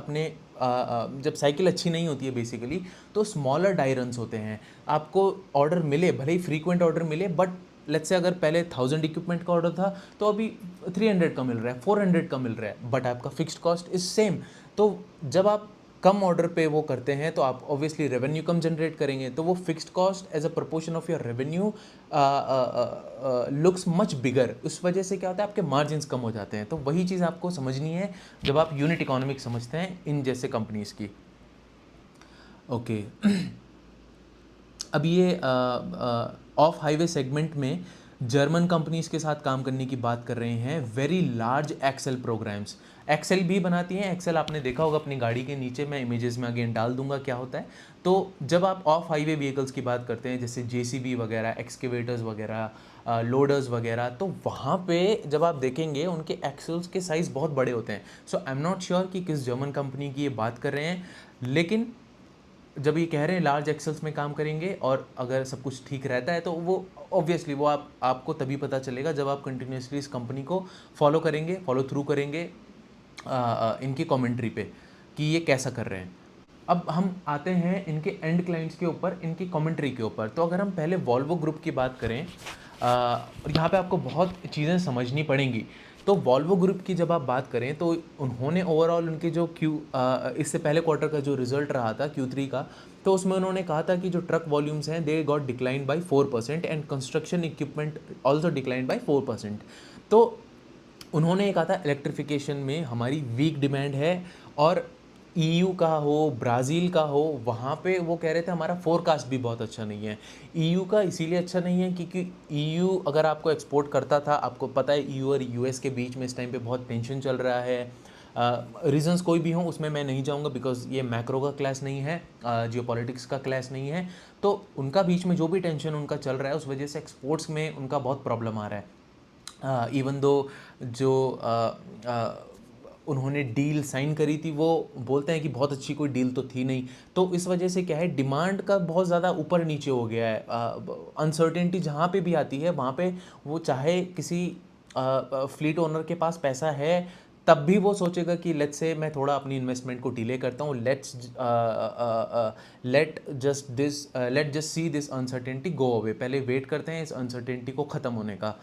जब साइकिल अच्छी नहीं होती है बेसिकली, तो स्मॉलर डाई रन्स होते हैं। आपको ऑर्डर मिले, भले ही फ्रीक्वेंट ऑर्डर मिले, बट लेट्स से अगर पहले 1000 इक्विपमेंट का ऑर्डर था, तो अभी 300 का मिल रहा है, 400 का मिल रहा है, बट आपका फिक्स्ड कॉस्ट इज सेम। तो जब आप कम ऑर्डर पे वो करते हैं, तो आप ऑब्वियसली रेवेन्यू कम जनरेट करेंगे, तो वो fixed cost as a proportion of your revenue looks much bigger. उस वजह से क्या होता है, आपके मार्जिन्स कम हो जाते हैं। तो वही चीज़ आपको समझनी है जब आप यूनिट इकोनॉमिक समझते हैं इन जैसे कंपनीज़ की। ओके अब ये ऑफ हाईवे सेगमेंट में जर्मन कंपनीज के साथ काम करने की बात कर रहे हैं, very large axle programmes. Axle भी बनाती हैं, एक्सेल आपने देखा होगा अपनी गाड़ी के नीचे, मैं इमेजेस में अगेन डाल दूंगा क्या होता है। तो जब आप ऑफ हाईवे व्हीकल्स की बात करते हैं जैसे जेसीबी वगैरह, एक्सकेवेटर्स वगैरह, लोडर्स वगैरह, तो वहाँ पे जब आप देखेंगे उनके एक्सेल्स के साइज़ बहुत बड़े होते हैं। सो आई एम नॉट श्योर कि किस जर्मन कंपनी की ये बात कर रहे हैं, लेकिन जब ये कह रहे हैं लार्ज एक्सेल्स में काम करेंगे और अगर सब कुछ ठीक रहता है तो वो ऑब्वियसली वो आपको तभी पता चलेगा जब आप कंटिन्यूसली इस कंपनी को फॉलो करेंगे, फॉलो थ्रू करेंगे इनकी कमेंट्री पे कि ये कैसा कर रहे हैं। अब हम आते हैं इनके एंड क्लाइंट्स के ऊपर, इनकी कमेंट्री के ऊपर। तो अगर हम पहले वॉल्वो ग्रुप की बात करें, यहाँ पे आपको बहुत चीज़ें समझनी पड़ेंगी। तो वॉल्वो ग्रुप की जब आप बात करें तो उन्होंने ओवरऑल उनके जो इससे पहले क्वार्टर का जो रिजल्ट रहा था Q3 का, तो उसमें उन्होंने कहा था कि जो ट्रक वॉल्यूम्स हैं they got decline by 4% and construction equipment also decline by 4%। तो उन्होंने ये कहा था इलेक्ट्रिफिकेशन में हमारी वीक डिमांड है, और ईयू का हो, ब्राज़ील का हो, वहाँ पे वो कह रहे थे हमारा फोरकास्ट भी बहुत अच्छा नहीं है। ईयू का इसीलिए अच्छा नहीं है क्योंकि ईयू अगर आपको एक्सपोर्ट करता था, आपको पता है ईयू और यूएस के बीच में इस टाइम पे बहुत टेंशन चल रहा है। रीजंस कोई भी हों उसमें मैं नहीं जाऊँगा बिकॉज ये मैक्रो का क्लास नहीं है, जियोपॉलिटिक्स का क्लास नहीं है। तो उनका बीच में जो भी टेंशन उनका चल रहा है उस वजह से एक्सपोर्ट्स में उनका बहुत प्रॉब्लम आ रहा है। इवन दो जो उन्होंने डील साइन करी थी वो बोलते हैं कि बहुत अच्छी कोई डील तो थी नहीं। तो इस वजह से क्या है, डिमांड का बहुत ज़्यादा ऊपर नीचे हो गया है। अनसर्टेनिटी जहाँ पे भी आती है वहाँ पे वो चाहे किसी फ्लीट ओनर के पास पैसा है तब भी वो सोचेगा कि लेट्स से मैं थोड़ा अपनी इन्वेस्टमेंट को डिले करता हूँ, let just see this uncertainty go away, पहले वेट करते हैं इस अनसर्टेनिटी को ख़त्म होने का।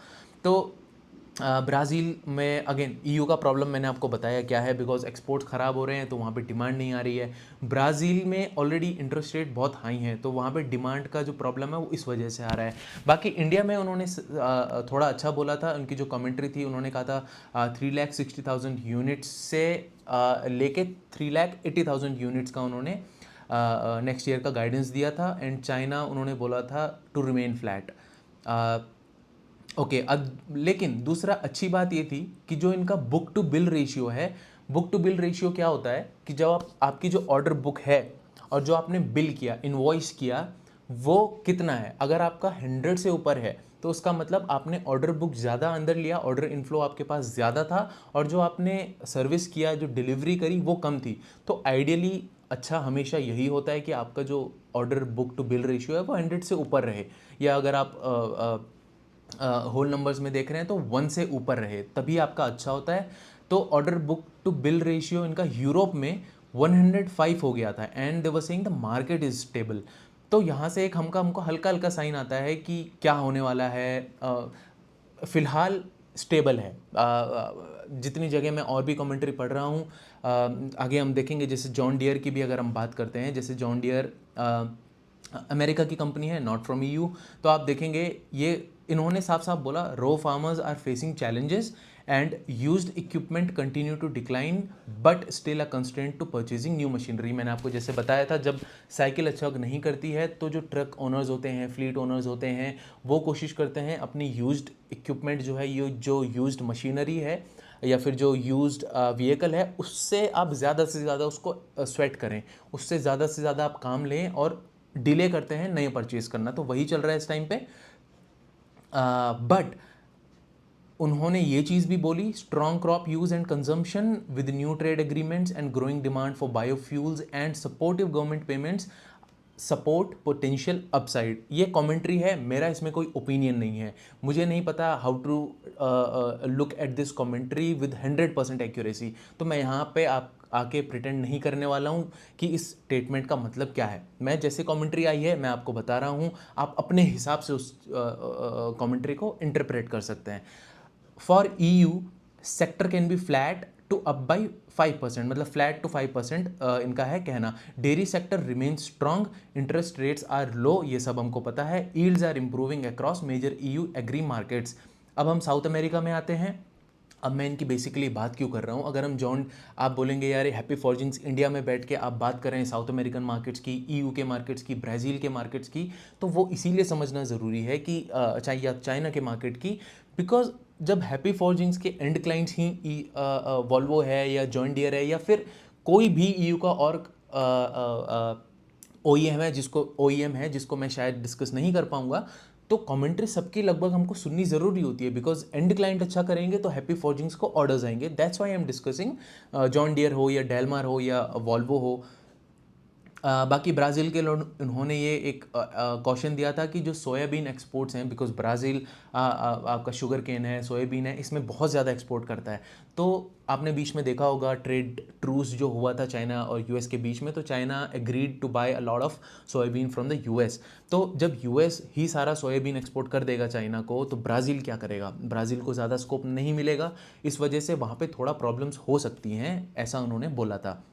तो ब्राज़ील में अगेन ईयू का प्रॉब्लम मैंने आपको बताया क्या है, बिकॉज एक्सपोर्ट्स ख़राब हो रहे हैं तो वहाँ पे डिमांड नहीं आ रही है। ब्राज़ील में ऑलरेडी इंटरेस्ट रेट बहुत हाई हैं तो वहाँ पे डिमांड का जो प्रॉब्लम है वो इस वजह से आ रहा है। बाकी इंडिया में उन्होंने थोड़ा अच्छा बोला था, उनकी जो कमेंट्री थी उन्होंने कहा था 3,60,000 यूनिट्स से लेके 3,80,000 यूनिट्स का उन्होंने नेक्स्ट ईयर का गाइडेंस दिया था। एंड चाइना उन्होंने बोला था टू रिमेन फ्लैट। ओके, अब लेकिन दूसरा अच्छी बात ये थी कि जो इनका बुक टू बिल रेशियो है, बुक टू बिल रेशियो क्या होता है कि जब आपकी जो ऑर्डर बुक है और जो आपने बिल किया, इनवॉइस किया, वो कितना है। अगर आपका 100 से ऊपर है तो उसका मतलब आपने ऑर्डर बुक ज़्यादा अंदर लिया, ऑर्डर इनफ्लो आपके पास ज़्यादा था, और जो आपने सर्विस किया, जो डिलीवरी करी वो कम थी। तो आइडियली अच्छा हमेशा यही होता है कि आपका जो order book to bill ratio है वो 100 से ऊपर रहे, या अगर आप होल नंबर्स में देख रहे हैं तो 1 से ऊपर रहे, तभी आपका अच्छा होता है। तो order book to bill ratio इनका यूरोप में 105 हो गया था and they were saying the market is stable. तो यहाँ से एक हमको हल्का हल्का साइन आता है कि क्या होने वाला है। फ़िलहाल स्टेबल है। जितनी जगह मैं और भी कमेंट्री पढ़ रहा हूँ, आगे हम देखेंगे जैसे जॉन डियर की भी अगर हम बात करते हैं, जैसे जॉन डियर अमेरिका की कंपनी है, नॉट फ्रॉम ईयू। तो आप देखेंगे ये इन्होंने साफ साफ बोला row farmers are facing challenges and used equipment continue to decline but still a constraint to purchasing new machinery. मैंने आपको जैसे बताया था जब साइकिल अच्छा वर्क नहीं करती है तो जो ट्रक ओनर्स होते हैं, फ्लीट ओनर्स होते हैं, वो कोशिश करते हैं अपनी यूज्ड इक्विपमेंट जो है, ये जो यूज्ड मशीनरी है या फिर जो यूज्ड व्हीकल है, उससे आप ज़्यादा से ज़्यादा उसको स्वेट करें, उससे ज़्यादा से ज़्यादा आप काम लें और डिले करते हैं नए परचेज करना। तो वही चल रहा है इस टाइम पे। बट उन्होंने ये चीज़ भी बोली, strong crop use and consumption with new trade agreements and growing demand for biofuels and supportive government payments support potential upside. ये कमेंट्री है, मेरा इसमें कोई ओपिनियन नहीं है। मुझे नहीं पता how to look at this commentary with 100% accuracy. तो मैं यहाँ पे आप आके प्रिटेंड नहीं करने वाला हूँ कि इस स्टेटमेंट का मतलब क्या है। मैं जैसे कमेंट्री आई है मैं आपको बता रहा हूँ, आप अपने हिसाब से उस कमेंट्री को इंटरप्रेट कर सकते हैं। For EU sector can be flat to up by 5%, मतलब फ्लैट टू 5% इनका है कहना। Dairy sector remains strong, interest rates are low, ये सब हमको पता है। Yields are improving across major EU agri markets. अब हम साउथ अमेरिका में आते हैं। अब मैं इनकी बेसिकली बात क्यों कर रहा हूँ, अगर हम जॉन, आप बोलेंगे यार ये हैप्पी फॉर्जिंग्स इंडिया में बैठ के आप बात कर रहे हैं साउथ अमेरिकन मार्केट्स की, ईयू के मार्केट्स की, ब्राज़ील के मार्केट्स की, तो वो इसीलिए समझना ज़रूरी है कि चाहे या चाइना के मार्केट की, बिकॉज जब हैप्पी फॉर्जिंग्स के एंड क्लाइंट्स ही वॉल्वो है या जॉन डियर है या फिर कोई भी ईयू का और ओ ई एम है जिसको मैं शायद डिस्कस नहीं कर पाऊंगा, तो कमेंट्री सबकी लगभग हमको सुननी ज़रूरी होती है, बिकॉज एंड क्लाइंट अच्छा करेंगे तो हैप्पी फॉर्जिंग्स को ऑर्डर्स आएंगे। That's why I am discussing John Deere हो या डेलमार हो या वॉल्वो हो। बाकी ब्राज़ील के लोग, उन्होंने ये एक कॉशन दिया था कि जो सोयाबीन एक्सपोर्ट्स हैं, बिकॉज ब्राज़ील आपका शुगर केन है, सोयाबीन है, इसमें बहुत ज़्यादा एक्सपोर्ट करता है। तो आपने बीच में देखा होगा ट्रेड ट्रूस जो हुआ था चाइना और यूएस के बीच में, तो China agreed to buy a lot of soybean from the US. तो जब यूएस ही सारा सोयाबीन एक्सपोर्ट कर देगा चाइना को, तो ब्राज़ील क्या करेगा? ब्राज़ील को ज़्यादा स्कोप नहीं मिलेगा, इस वजह से वहाँ पे थोड़ा प्रॉब्लम्स हो सकती हैं, ऐसा उन्होंने बोला था।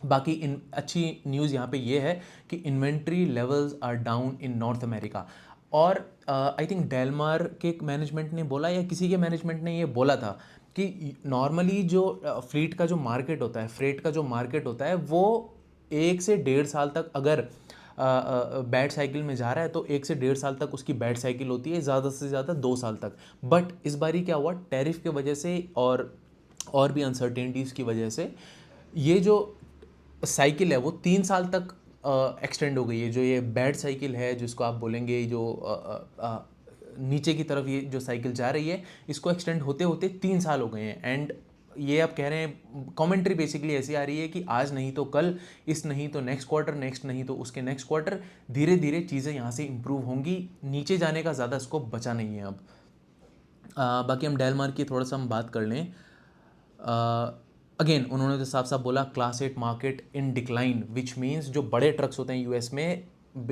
बाकी इन अच्छी न्यूज़ यहाँ पे ये है कि inventory levels are down in North America. और आई थिंक डेलमार के मैनेजमेंट ने बोला या किसी के मैनेजमेंट ने ये बोला था कि नॉर्मली जो फ्लीट का जो मार्केट होता है, फ्रेट का जो मार्केट होता है, वो 1 से 1.5 साल तक, अगर बैड साइकिल में जा रहा है तो 1 से 1.5 साल तक उसकी बैड साइकिल होती है, ज़्यादा से ज़्यादा 2 साल तक। बट इस बारी क्या हुआ, टैरिफ की वजह से और भी अनसर्टेनिटीज़ की वजह से ये जो साइकिल है वो 3 साल तक एक्सटेंड हो गई है। जो ये बैड साइकिल है जिसको आप बोलेंगे, जो नीचे की तरफ ये जो साइकिल जा रही है, इसको एक्सटेंड होते होते 3 साल हो गए हैं। एंड ये आप कह रहे हैं, कमेंट्री बेसिकली ऐसी आ रही है कि आज नहीं तो कल, इस नहीं तो नेक्स्ट क्वार्टर, नेक्स्ट नहीं तो उसके नेक्स्ट क्वार्टर, धीरे धीरे चीज़ें यहाँ से इंप्रूव होंगी, नीचे जाने का ज़्यादा स्कोप बचा नहीं है अब। बाकी हम डेलमार्क की थोड़ा सा हम बात कर लें। अगेन उन्होंने तो साफ साफ बोला class 8 market in decline, which means जो बड़े ट्रक्स होते हैं यूएस में,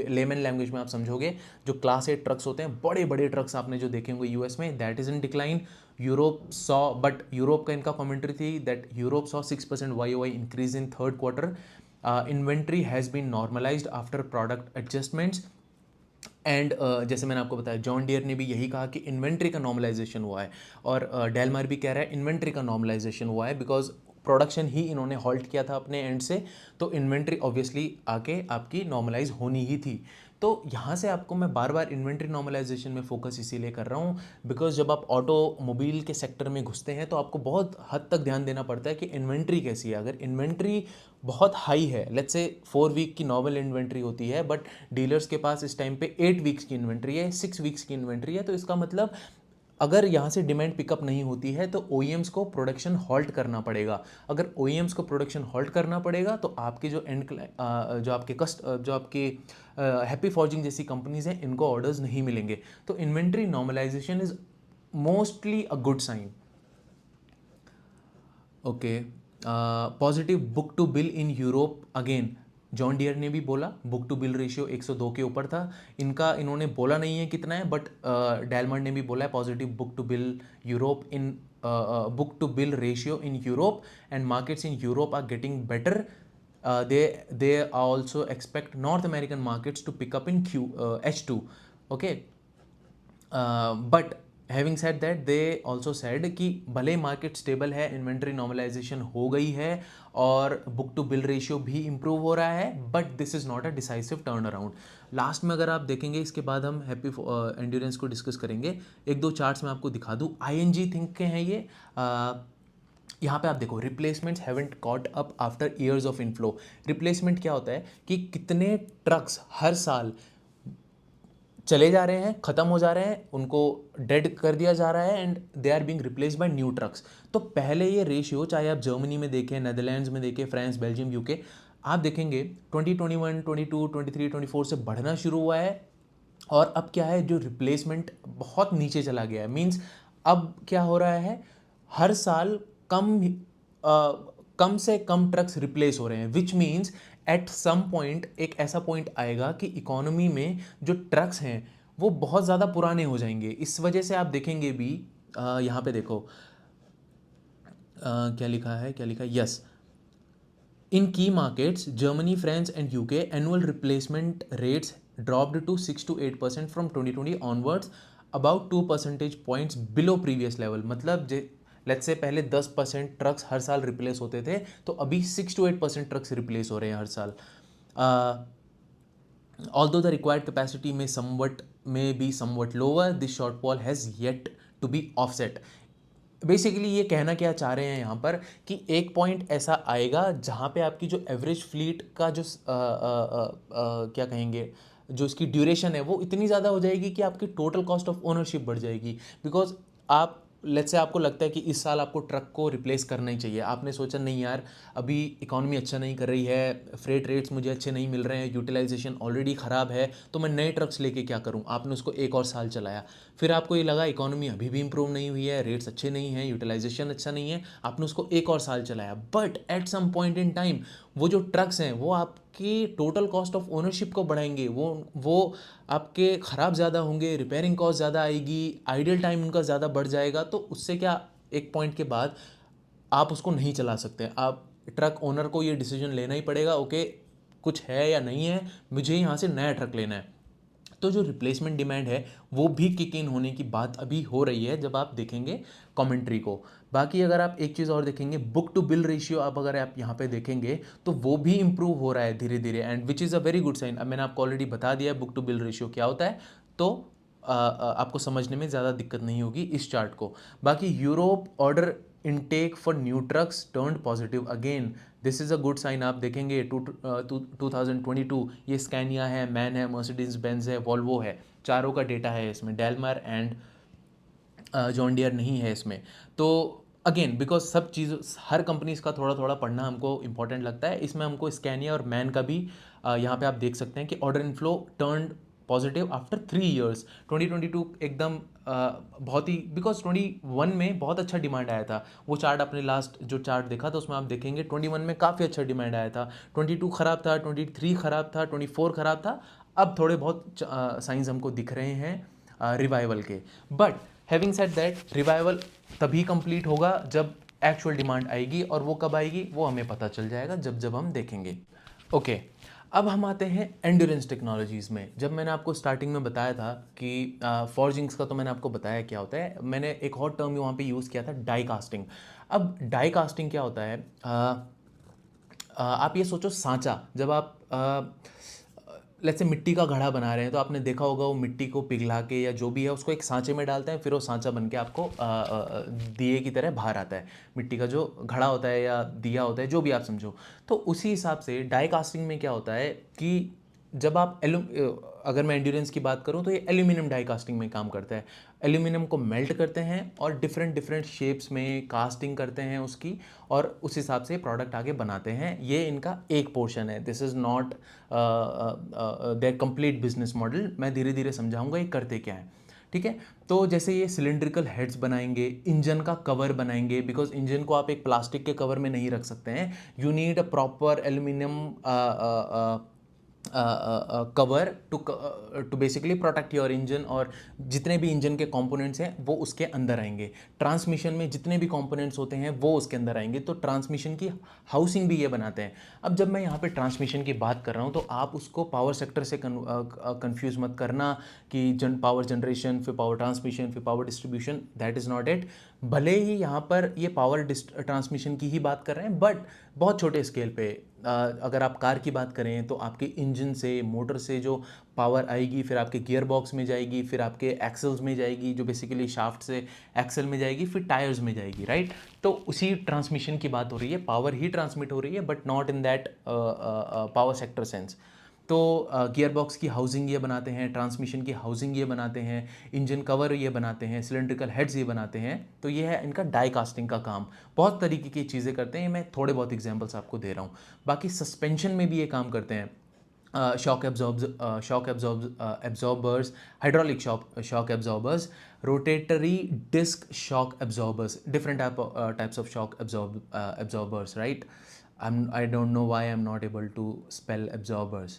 लेमन लैंग्वेज में आप समझोगे, जो क्लास 8 ट्रक्स होते हैं, बड़े बड़े ट्रक्स आपने जो देखे होंगे यूएस में, that is in decline. Europe saw, but Europe का इनका कमेंट्री थी that Europe saw 6% YOY increase in third quarter. Inventory has been normalised after product adjustments. And जैसे मैंने आपको बताया, जॉन डियर ने भी यही कहा कि इन्वेंट्री का नॉर्मलाइजेशन हुआ है, और डेलमार भी कह रहा है इन्वेंट्री का नॉर्मलाइजेशन हुआ है, बिकॉज प्रोडक्शन ही इन्होंने हॉल्ट किया था अपने एंड से, तो इन्वेंट्री ऑब्वियसली आके आपकी नॉर्मलाइज होनी ही थी। तो यहाँ से आपको मैं बार बार इन्वेंट्री नॉर्मलाइजेशन में फोकस इसीलिए कर रहा हूँ, बिकॉज जब आप ऑटोमोबाइल के सेक्टर में घुसते हैं तो आपको बहुत हद तक ध्यान देना पड़ता है कि इन्वेंट्री कैसी है। अगर इन्वेंट्री बहुत हाई है, लेट्स से 4 वीक की नॉर्मल इन्वेंट्री होती है, बट डीलर्स के पास इस टाइम पे 8 वीक्स की इन्वेंट्री है, 6 वीक्स की इन्वेंट्री है, तो इसका मतलब अगर यहाँ से डिमांड पिकअप नहीं होती है तो ओईएम्स को प्रोडक्शन हॉल्ट करना पड़ेगा। अगर ओईएम्स को प्रोडक्शन हॉल्ट करना पड़ेगा तो आपके जो जो आपके हैप्पी फॉर्जिंग जैसी कंपनीज हैं, इनको ऑर्डर्स नहीं मिलेंगे। तो inventory normalisation is mostly a good sign. Okay, positive book to bill in Europe. Again John Deere ने भी बोला बुक टू बिल रेशियो 102 के ऊपर था इनका, इन्होंने बोला नहीं है कितना है, बट डेलमंड ने भी बोला है positive book to bill Europe in book to bill ratio in Europe, and markets in Europe are getting better. They also expect North American markets to pick up in H2. Okay, but having said that, they also said कि भले market stable है, inventory normalisation हो गई है और book to bill ratio भी improve हो रहा है, but this is not a decisive turn around. Last में अगर आप देखेंगे, इसके बाद हम हैप्पी एंड्योरेंस को डिस्कस करेंगे। एक दो चार्ट्स में आपको दिखा दूँ, ING थिंक के हैं ये। यहाँ पे आप देखो, replacements haven't caught up after years of inflow. Replacement क्या होता है कि कितने ट्रक्स हर साल चले जा रहे हैं, ख़त्म हो जा रहे हैं, उनको डेड कर दिया जा रहा है, and they are being replaced by new trucks. तो पहले ये रेशियो, चाहे आप जर्मनी में देखें, नेदरलैंड्स में देखें, फ्रांस, बेल्जियम, यूके, आप देखेंगे 2021, 22, 23, 24 से बढ़ना शुरू हुआ है, और अब क्या है, जो रिप्लेसमेंट बहुत नीचे चला गया है। मीन्स अब क्या हो रहा है, हर साल कम से कम ट्रक्स रिप्लेस हो रहे हैं, which means at some point एक ऐसा पॉइंट आएगा कि इकोनॉमी में जो ट्रक्स हैं वो बहुत ज़्यादा पुराने हो जाएंगे। इस वजह से आप देखेंगे भी, यहाँ पे देखो क्या लिखा है, क्या लिखा है, यस, इन की markets Germany, France and UK, annual replacement rates dropped to 6 to 8% from 2020 onwards, about 2 percentage points below previous level। मतलब लेट्स से पहले 10% ट्रक्स हर साल रिप्लेस होते थे, तो अभी 6 to 8% ट्रक्स रिप्लेस हो रहे हैं हर साल. Although the required capacity may be somewhat lower, this shortfall has yet to be offset. Basically ये कहना क्या चाह रहे हैं यहाँ पर कि एक पॉइंट ऐसा आएगा जहाँ पे आपकी जो एवरेज फ्लीट का जो क्या कहेंगे, जो इसकी ड्यूरेशन है वो इतनी ज़्यादा हो जाएगी कि आपकी टोटल कॉस्ट ऑफ ओनरशिप बढ़ जाएगी. बिकॉज आप लेट्स से आपको लगता है कि इस साल आपको ट्रक को रिप्लेस करना ही चाहिए. आपने सोचा नहीं यार, अभी इकॉनमी अच्छा नहीं कर रही है, फ्रेट रेट्स मुझे अच्छे नहीं मिल रहे हैं, यूटिलाइजेशन ऑलरेडी ख़राब है, तो मैं नए ट्रक्स लेके क्या करूं. आपने उसको एक और साल चलाया, फिर आपको ये लगा इकॉनमी अभी भी इंप्रूव नहीं हुई है, रेट्स अच्छे नहीं हैं, यूटिलाइजेशन अच्छा नहीं है, आपने उसको एक और साल चलाया. But at some point in time वो जो ट्रक्स हैं वो आपकी टोटल कॉस्ट ऑफ ओनरशिप को बढ़ाएंगे. वो आपके ख़राब ज़्यादा होंगे, रिपेयरिंग कॉस्ट ज़्यादा आएगी, आइडल टाइम उनका ज़्यादा बढ़ जाएगा. तो उससे क्या, एक पॉइंट के बाद आप उसको नहीं चला सकते. आप ट्रक ओनर को ये डिसीजन लेना ही पड़ेगा, ओके कुछ है या नहीं है, मुझे यहाँ से नया ट्रक लेना है. तो जो रिप्लेसमेंट डिमांड है वो भी किक इन होने की बात अभी हो रही है जब आप देखेंगे कमेंट्री को. बाकी अगर आप एक चीज़ और देखेंगे, बुक टू बिल रेशियो, आप अगर आप यहाँ पे देखेंगे तो वो भी इंप्रूव हो रहा है धीरे धीरे, and which is a very good sign. अब मैंने आपको ऑलरेडी बता दिया है बुक टू बिल रेशियो क्या होता है, तो आपको समझने में ज़्यादा दिक्कत नहीं होगी इस चार्ट को. बाकी Europe order intake for new trucks turned positive again. This is a good sign. आप देखेंगे 2022 ये स्कैनिया है, मैन है, मर्सिडीज बेंज है, वॉल्वो है, चारों का डेटा है इसमें, डेलमर एंड जॉन डियर नहीं है इसमें. तो अगेन बिकॉज सब चीज़, हर कंपनीज का थोड़ा थोड़ा पढ़ना हमको इंपॉर्टेंट लगता है, इसमें हमको स्कैनिया और मैन का भी यहाँ पे आप देख सकते हैं कि order inflow turned positive after 3 years. 2022 एकदम बहुत ही, बिकॉज 21 में बहुत अच्छा डिमांड आया था. वो चार्ट आपने लास्ट जो चार्ट देखा था उसमें आप देखेंगे 21 में काफ़ी अच्छा डिमांड आया था. 22 ख़राब था, 23 ख़राब था, 24 ख़राब था. अब थोड़े बहुत साइंस हमको दिख रहे हैं रिवाइवल के. But having said that, revival तभी कंप्लीट होगा जब एक्चुअल डिमांड आएगी, और वो कब आएगी वो हमें पता चल जाएगा जब जब हम देखेंगे. ओके अब हम आते हैं एंड्योरेंस टेक्नोलॉजीज़ में. जब मैंने आपको स्टार्टिंग में बताया था कि फॉर्जिंग्स का, तो मैंने आपको बताया क्या होता है. मैंने एक और टर्म वहाँ पे यूज़ किया था, डाई कास्टिंग. अब डाई कास्टिंग क्या होता है, आप ये सोचो सांचा, जब आप लेट्स से मिट्टी का घड़ा बना रहे हैं तो आपने देखा होगा वो मिट्टी को पिघला के या जो भी है उसको एक सांचे में डालते हैं, फिर वो सांचा बन के आपको दिए की तरह बाहर आता है. मिट्टी का जो घड़ा होता है या दिया होता है, जो भी आप समझो. तो उसी हिसाब से डाई कास्टिंग में क्या होता है कि जब आप अगर मैं एंड्योरेंस की बात करूं तो ये एल्यूमिनियम डाई कास्टिंग में काम करता है. एल्यूमिनियम को मेल्ट करते हैं और डिफरेंट डिफरेंट शेप्स में कास्टिंग करते हैं उसकी, और उस हिसाब से प्रोडक्ट आगे बनाते हैं. ये इनका एक पोर्शन है. This is not their complete business model. मैं धीरे धीरे समझाऊंगा ये करते क्या है. ठीक है, तो जैसे ये सिलिंड्रिकल हेड्स बनाएंगे, इंजन का कवर बनाएंगे, बिकॉज इंजन को आप एक प्लास्टिक के कवर में नहीं रख सकते हैं. You need a proper aluminium cover to basically protect your engine, और जितने भी इंजन के कंपोनेंट्स हैं वो उसके अंदर आएंगे. ट्रांसमिशन में जितने भी कंपोनेंट्स होते हैं वो उसके अंदर आएंगे. तो ट्रांसमिशन की हाउसिंग भी ये बनाते हैं. अब जब मैं यहाँ पे ट्रांसमिशन की बात कर रहा हूँ तो आप उसको पावर सेक्टर से कंफ्यूज मत करना कि पावर जनरेशन फिर पावर ट्रांसमिशन फिर power distribution. That is not it. भले ही यहाँ पर ये पावर ट्रांसमिशन की ही बात कर रहे हैं, बट बहुत छोटे स्केल पे. अगर आप कार की बात करें तो आपके इंजन से, मोटर से जो पावर आएगी, फिर आपके गियर बॉक्स में जाएगी, फिर आपके एक्सल्स में जाएगी, जो बेसिकली शाफ्ट से एक्सल में जाएगी, फिर टायर्स में जाएगी, राइट. तो उसी ट्रांसमिशन की बात हो रही है, पावर ही ट्रांसमिट हो रही है, but not in that power sector sense. तो गियर बॉक्स की हाउसिंग ये बनाते हैं, ट्रांसमिशन की हाउसिंग ये बनाते हैं, इंजन कवर ये बनाते हैं, सिलेंड्रिकल हेड्स ये बनाते हैं. तो ये है इनका डाई कास्टिंग का काम. बहुत तरीके की चीज़ें करते हैं, मैं थोड़े बहुत एग्जांपल्स आपको दे रहा हूँ. बाकी सस्पेंशन में भी ये काम करते हैं. Shock absorbers, hydraulic shock absorbers, rotary disc shock absorbers, different types of shock absorbers, right. I don't know why I'm not able to spell absorbers.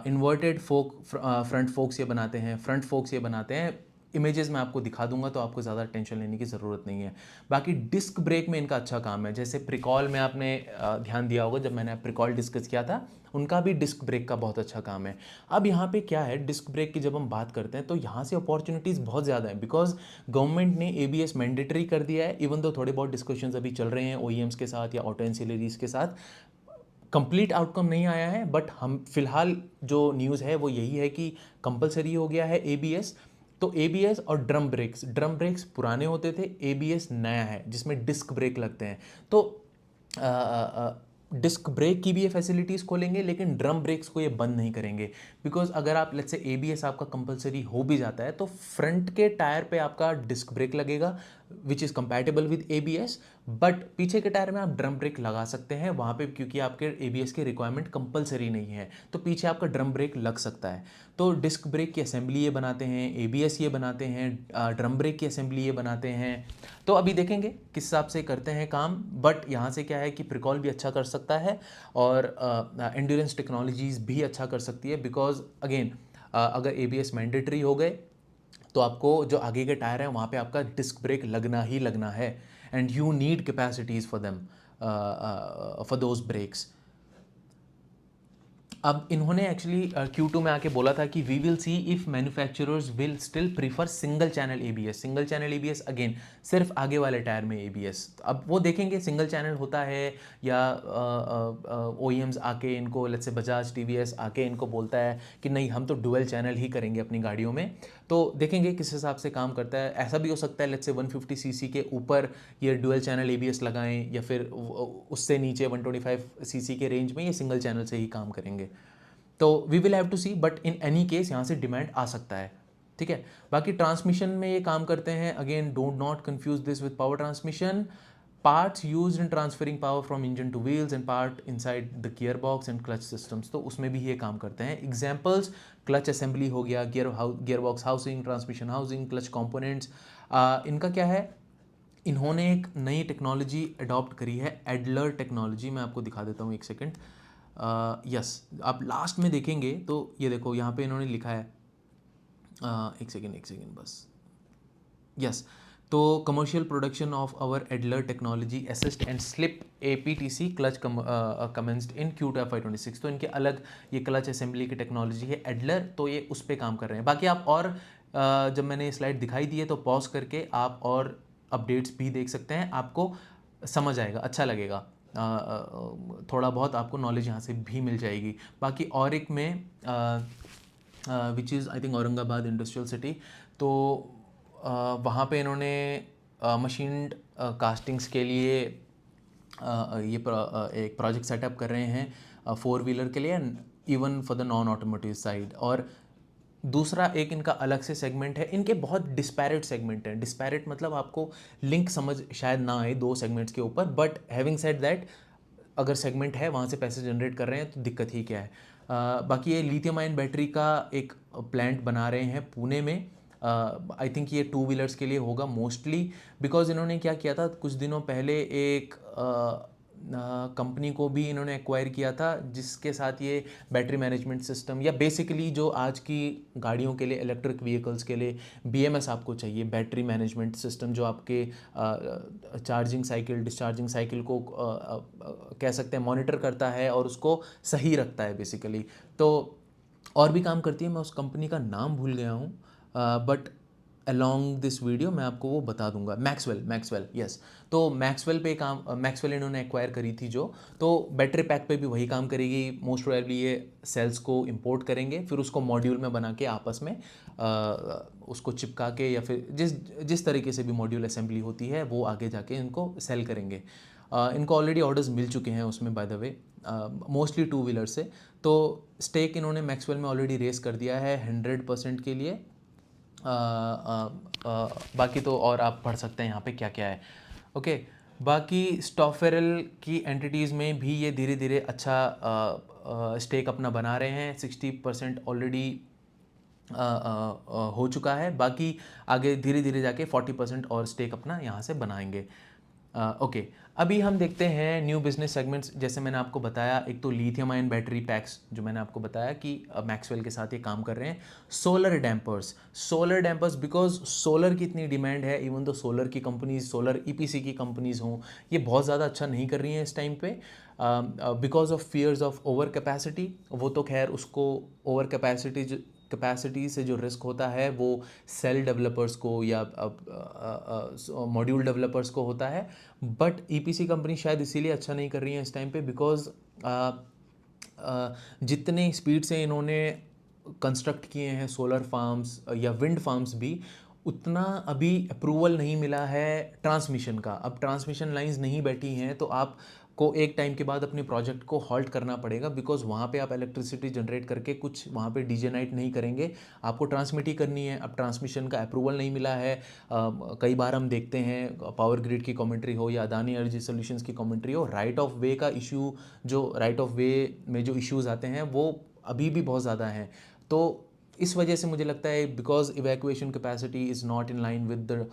Inverted fork front forks ये बनाते हैं, फ्रंट फोक्स ये बनाते हैं. Images मैं आपको दिखा दूंगा, तो आपको ज़्यादा टेंशन लेने की ज़रूरत नहीं है। बाकी डिस्क ब्रेक में इनका अच्छा काम है, जैसे प्रिकॉल में आपने ध्यान दिया होगा जब मैंने प्रिकॉल डिस्कस किया था, उनका भी डिस्क ब्रेक का बहुत अच्छा काम है। अब यहाँ पे क्या है, डिस्क ब्रेक की जब हम बात करते हैं तो यहाँ से अपॉर्चुनिटीज़ बहुत ज़्यादा है, बिकॉज गवर्नमेंट ने ABS मैंडेटरी कर दिया है। इवन दो थोड़े बहुत डिस्कशंस अभी चल रहे हैं OEMs के साथ या ऑटो एंसिलरीज के साथ, कंप्लीट आउटकम नहीं आया है, बट हम फिलहाल जो न्यूज़ है वो यही है कि कंपलसरी हो गया है ABS। तो ABS और ड्रम ब्रेक्स पुराने होते थे, ABS नया है जिसमें डिस्क ब्रेक लगते हैं। तो डिस्क ब्रेक की भी ये फैसिलिटीज़ खोलेंगे, लेकिन ड्रम ब्रेक्स को ये बंद नहीं करेंगे, बिकॉज अगर आप लेट्स से ABS आपका कंपलसरी हो भी जाता है तो फ्रंट के टायर पे आपका डिस्क ब्रेक लगेगा which is compatible with ABS, but पीछे के टायर में आप ड्रम ब्रेक लगा सकते हैं वहाँ पे, क्योंकि आपके ABS की रिक्वायरमेंट कंपलसरी नहीं है, तो पीछे आपका ड्रम ब्रेक लग सकता है। तो डिस्क ब्रेक की असेंबली ये बनाते हैं, ABS ये बनाते हैं, ड्रम ब्रेक की असेंबली ये बनाते हैं। तो अभी देखेंगे किस हिसाब से करते हैं काम, बट यहाँ से क्या है कि प्रिकॉल भी अच्छा कर सकता है और एंड्योरेंस टेक्नोलॉजीज़ भी अच्छा कर सकती है, बिकॉज अगेन अगर ABS मैंडेटरी हो गए तो आपको जो आगे के टायर हैं वहाँ पे आपका डिस्क ब्रेक लगना ही लगना है, and you need capacities for them for those brakes. अब इन्होंने एक्चुअली Q2 में आके बोला था कि we will see if manufacturers will still prefer single channel ABS। Single channel ABS again सिर्फ आगे वाले टायर में ABS, अब वो देखेंगे सिंगल चैनल होता है या OEMs आके इनको, लेट्स से बजाज TVS आके इनको बोलता है कि नहीं हम तो डुअल चैनल ही करेंगे अपनी गाड़ियों में, तो देखेंगे किस हिसाब से काम करता है। ऐसा भी हो सकता है लेट्स से 150cc के ऊपर ये डुअल चैनल ABS लगाएं, या फिर उससे नीचे 125cc के रेंज में ये सिंगल चैनल से ही काम करेंगे। तो we will have to see, but in any case यहाँ से डिमांड आ सकता है, ठीक है। बाकी ट्रांसमिशन में ये काम करते हैं, again don't not confuse this with power transmission. Parts used in transferring power from engine two wheels and part inside the gear box and clutch systems, तो उसमें भी ये काम करते हैं। एग्जाम्पल्स क्लच असेंबली हो गया, gear box housing, transmission housing, clutch components. इनका क्या है, इन्होंने एक नई टेक्नोलॉजी अडॉप्ट करी है, एडलर टेक्नोलॉजी। मैं आपको दिखा देता हूँ एक सेकेंड। यस, आप लास्ट में देखेंगे तो ये देखो यहाँ पे इन्होंने लिखा है, एक सेकेंड बस। यस, तो commercial production of our Adler technology assist and slip APTC clutch commenced in Q2 FY26। तो इनके अलग ये क्लच असेंबली की टेक्नोलॉजी है एडलर, तो ये उस पर काम कर रहे हैं। बाकी आप और जब मैंने स्लाइड दिखाई दी है तो पॉज करके आप और अपडेट्स भी देख सकते हैं, आपको समझ आएगा, अच्छा लगेगा। थोड़ा बहुत आपको नॉलेज यहाँ से भी मिल जाएगी। बाकी और एक में which is I think Aurangabad industrial city, तो वहाँ पे इन्होंने मशीन्ड कास्टिंग्स के लिए एक प्रोजेक्ट सेटअप कर रहे हैं 4 व्हीलर के लिए, even for the non automotive side. और दूसरा एक इनका अलग से सेगमेंट है, इनके बहुत डिस्पैरेट सेगमेंट हैं। डिस्पैरेट मतलब आपको लिंक समझ शायद ना आए दो सेगमेंट्स के ऊपर, बट हैविंग सेड दैट अगर सेगमेंट है वहाँ से पैसे जनरेट कर रहे हैं तो दिक्कत ही क्या है। बाकी ये लिथियम आयन बैटरी का एक प्लांट बना रहे हैं पुणे में। आई थिंक ये 2 व्हीलर्स के लिए होगा मोस्टली, बिकॉज इन्होंने क्या किया था कुछ दिनों पहले, एक कंपनी को भी इन्होंने एक्वायर किया था जिसके साथ ये बैटरी मैनेजमेंट सिस्टम, या बेसिकली जो आज की गाड़ियों के लिए, इलेक्ट्रिक व्हीकल्स के लिए BMS आपको चाहिए, बैटरी मैनेजमेंट सिस्टम, जो आपके चार्जिंग साइकिल, डिस्चार्जिंग साइकिल को कह सकते हैं मॉनिटर करता है और उसको सही रखता है बेसिकली। तो और भी काम करती है, मैं उस कंपनी का नाम भूल गया हूँ, बट अलॉन्ग दिस वीडियो मैं आपको वो बता दूंगा। मैक्सवेल यस, तो मैक्सवेल पे काम, मैक्सवेल इन्होंने एक्वायर करी थी जो, तो बैटरी पैक पे भी वही काम करेगी। मोस्ट प्रोबेबली ये सेल्स को इंपोर्ट करेंगे, फिर उसको मॉड्यूल में बना के आपस में उसको चिपका के, या फिर जिस तरीके से भी मॉड्यूल असेंबली होती है वो आगे जाके इनको सेल करेंगे। इनको ऑलरेडी ऑर्डर्स मिल चुके हैं उसमें, bye the way, mostly 2 wheeler से। तो स्टेक इन्होंने मैक्सवेल में ऑलरेडी रेस कर दिया है 100% के लिए। बाकी तो और आप पढ़ सकते हैं यहाँ पे क्या क्या है, ओके। बाकी स्टॉफेरल की एंटिटीज़ में भी ये धीरे धीरे अच्छा स्टेक अपना बना रहे हैं। 60% ऑलरेडी हो चुका है, बाकी आगे धीरे धीरे जाके 40% और स्टेक अपना यहाँ से बनाएंगे। ओके, अभी हम देखते हैं न्यू बिजनेस सेगमेंट्स। जैसे मैंने आपको बताया, एक तो लिथियम आयन बैटरी पैक्स, जो मैंने आपको बताया कि मैक्सवेल के साथ ये काम कर रहे हैं। सोलर डैम्पर्स बिकॉज सोलर की इतनी डिमांड है, इवन तो सोलर की कंपनीज, सोलर ईपीसी की कंपनीज हों, ये बहुत ज़्यादा अच्छा नहीं कर रही हैं इस टाइम पे, because of fears of over capacity. वो तो खैर उसको ओवर कैपेसिटी से जो रिस्क होता है वो सेल डेवलपर्स को या मॉड्यूल डेवलपर्स को होता है। बट ईपीसी कंपनी शायद इसीलिए अच्छा नहीं कर रही है इस टाइम पे, बिकॉज जितने स्पीड से इन्होंने कंस्ट्रक्ट किए हैं सोलर फार्म्स या विंड फार्म्स भी, उतना अभी अप्रूवल नहीं मिला है ट्रांसमिशन का। अब ट्रांसमिशन लाइंस नहीं बैठी हैं तो आप को एक टाइम के बाद अपने प्रोजेक्ट को हॉल्ट करना पड़ेगा, बिकॉज वहाँ पे आप इलेक्ट्रिसिटी जनरेट करके कुछ वहाँ पे डीजेनाइट नहीं करेंगे, आपको ट्रांसमिट ही करनी है। अब ट्रांसमिशन का अप्रूवल नहीं मिला है। कई बार हम देखते हैं पावर ग्रिड की कमेंट्री हो या अदानी एनर्जी सॉल्यूशंस की कमेंट्री हो, राइट ऑफ वे का इशू, जो राइट ऑफ वे में जो इश्यूज आते हैं वो अभी भी बहुत ज़्यादा हैं। तो इस वजह से मुझे लगता है, because evacuation capacity is not in line with the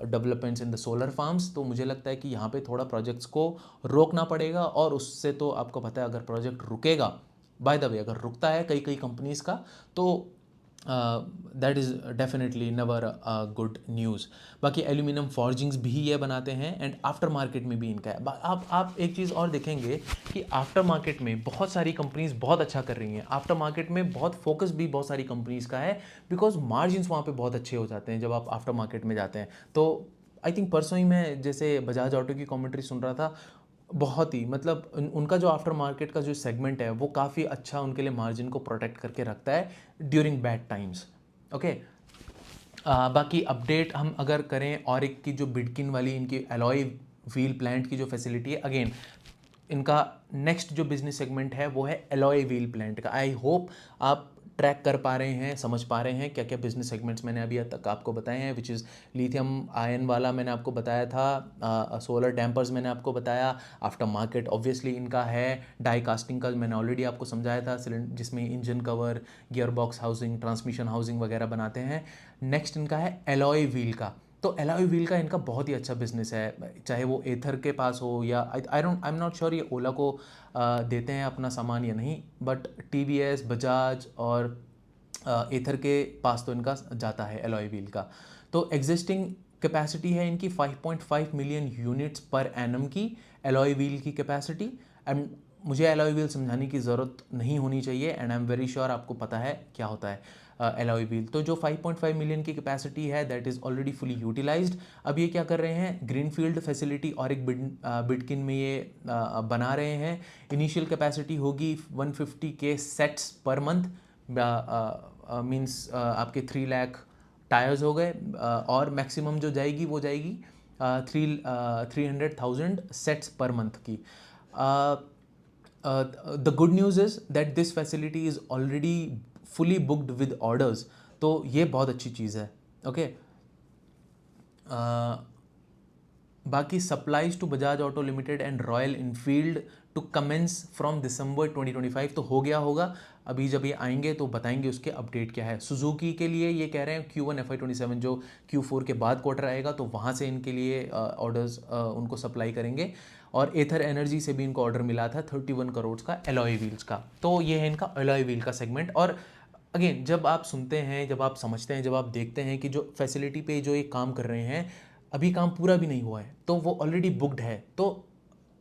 developments in the solar farms, तो मुझे लगता है कि यहाँ पे थोड़ा प्रोजेक्ट्स को रोकना पड़ेगा। और उससे तो आपको पता है, अगर प्रोजेक्ट रुकेगा, बाय द वे अगर रुकता है कई कई कंपनीज़ का, तो that is definitely never good news. बाकी एल्यूमिनियम फॉर्जिंग्स भी ये बनाते हैं, एंड आफ्टर मार्केट में भी इनका है। आप एक चीज़ और देखेंगे कि आफ्टर मार्केट में बहुत सारी कंपनीज बहुत अच्छा कर रही हैं। आफ्टर मार्केट में बहुत फोकस भी बहुत सारी कंपनीज का है, बिकॉज मार्जिन्स वहाँ पे बहुत अच्छे हो जाते हैं जब आप आफ्टर मार्केट में जाते हैं। तो आई थिंक परसों ही मैं जैसे बजाज ऑटो की कमेंट्री सुन रहा था, बहुत ही मतलब उनका जो आफ्टर मार्केट का जो सेगमेंट है वो काफ़ी अच्छा उनके लिए मार्जिन को प्रोटेक्ट करके रखता है ड्यूरिंग बैड टाइम्स। ओके, बाकी अपडेट हम अगर करें, और एक की जो बिडकिन वाली इनकी एलॉय व्हील प्लांट की जो फैसिलिटी है, अगेन इनका नेक्स्ट जो बिजनेस सेगमेंट है वो है एलॉय व्हील प्लांट का। आई होप आप ट्रैक कर पा रहे हैं, समझ पा रहे हैं क्या क्या बिजनेस सेगमेंट्स मैंने अभी तक आपको बताए हैं, विच इज़ लिथियम आयन वाला मैंने आपको बताया था, सोलर डैम्पर्स मैंने आपको बताया, आफ्टर मार्केट ऑब्वियसली इनका है, डाई कास्टिंग का मैंने ऑलरेडी आपको समझाया था, जिसमें engine cover, gear box housing, transmission housing वगैरह बनाते हैं। नेक्स्ट इनका है एलॉय व्हील का। तो एलॉय व्हील का इनका बहुत ही अच्छा बिजनेस है, चाहे वो एथर के पास हो या आई एम नॉट श्योर ये ओला को देते हैं अपना सामान या नहीं, बट टीवीएस, बजाज और एथर के पास तो इनका जाता है एलॉय व्हील का। तो एग्जिस्टिंग कैपेसिटी है इनकी 5.5 मिलियन यूनिट्स पर एनम की एलॉय व्हील की कैपेसिटी। एंड मुझे एलॉय व्हील समझाने की ज़रूरत नहीं होनी चाहिए, and I am very sure आपको पता है क्या होता है एलॉय व्हील। तो जो 5.5 मिलियन की कैपेसिटी है that is already fully utilised. अब ये क्या कर रहे हैं, ग्रीनफील्ड फैसिलिटी और एक बिडकिन में ये बना रहे हैं। इनिशियल कैपेसिटी होगी 150 के सेट्स पर मंथ, मीन्स आपके 3 लाख टायर्स हो गए, और मैक्सिमम जो जाएगी वो जाएगी 300,000 सेट्स पर मंथ की। The good news is that this facility is already fully booked with orders, तो ये बहुत अच्छी चीज़ है। ओके, बाकी supplies to Bajaj Auto Limited and Royal Enfield to commence from December 2025 तो हो गया होगा। अभी जब ये आएंगे तो बताएंगे उसके अपडेट क्या है। सुजुकी के लिए ये कह रहे हैं Q1 FY27, जो Q4 के बाद क्वार्टर आएगा तो वहाँ से इनके लिए ऑर्डर्स उनको सप्लाई करेंगे। और एथर एनर्जी से भी इनको ऑर्डर मिला था 31 करोड़ का एलॉय व्हील्स का। तो ये है इनका एलॉय व्हील का सेगमेंट। और अगेन जब आप सुनते हैं, जब आप समझते हैं, जब आप देखते हैं कि जो फैसिलिटी पे जो ये काम कर रहे हैं, अभी काम पूरा भी नहीं हुआ है तो वो ऑलरेडी बुकड है, तो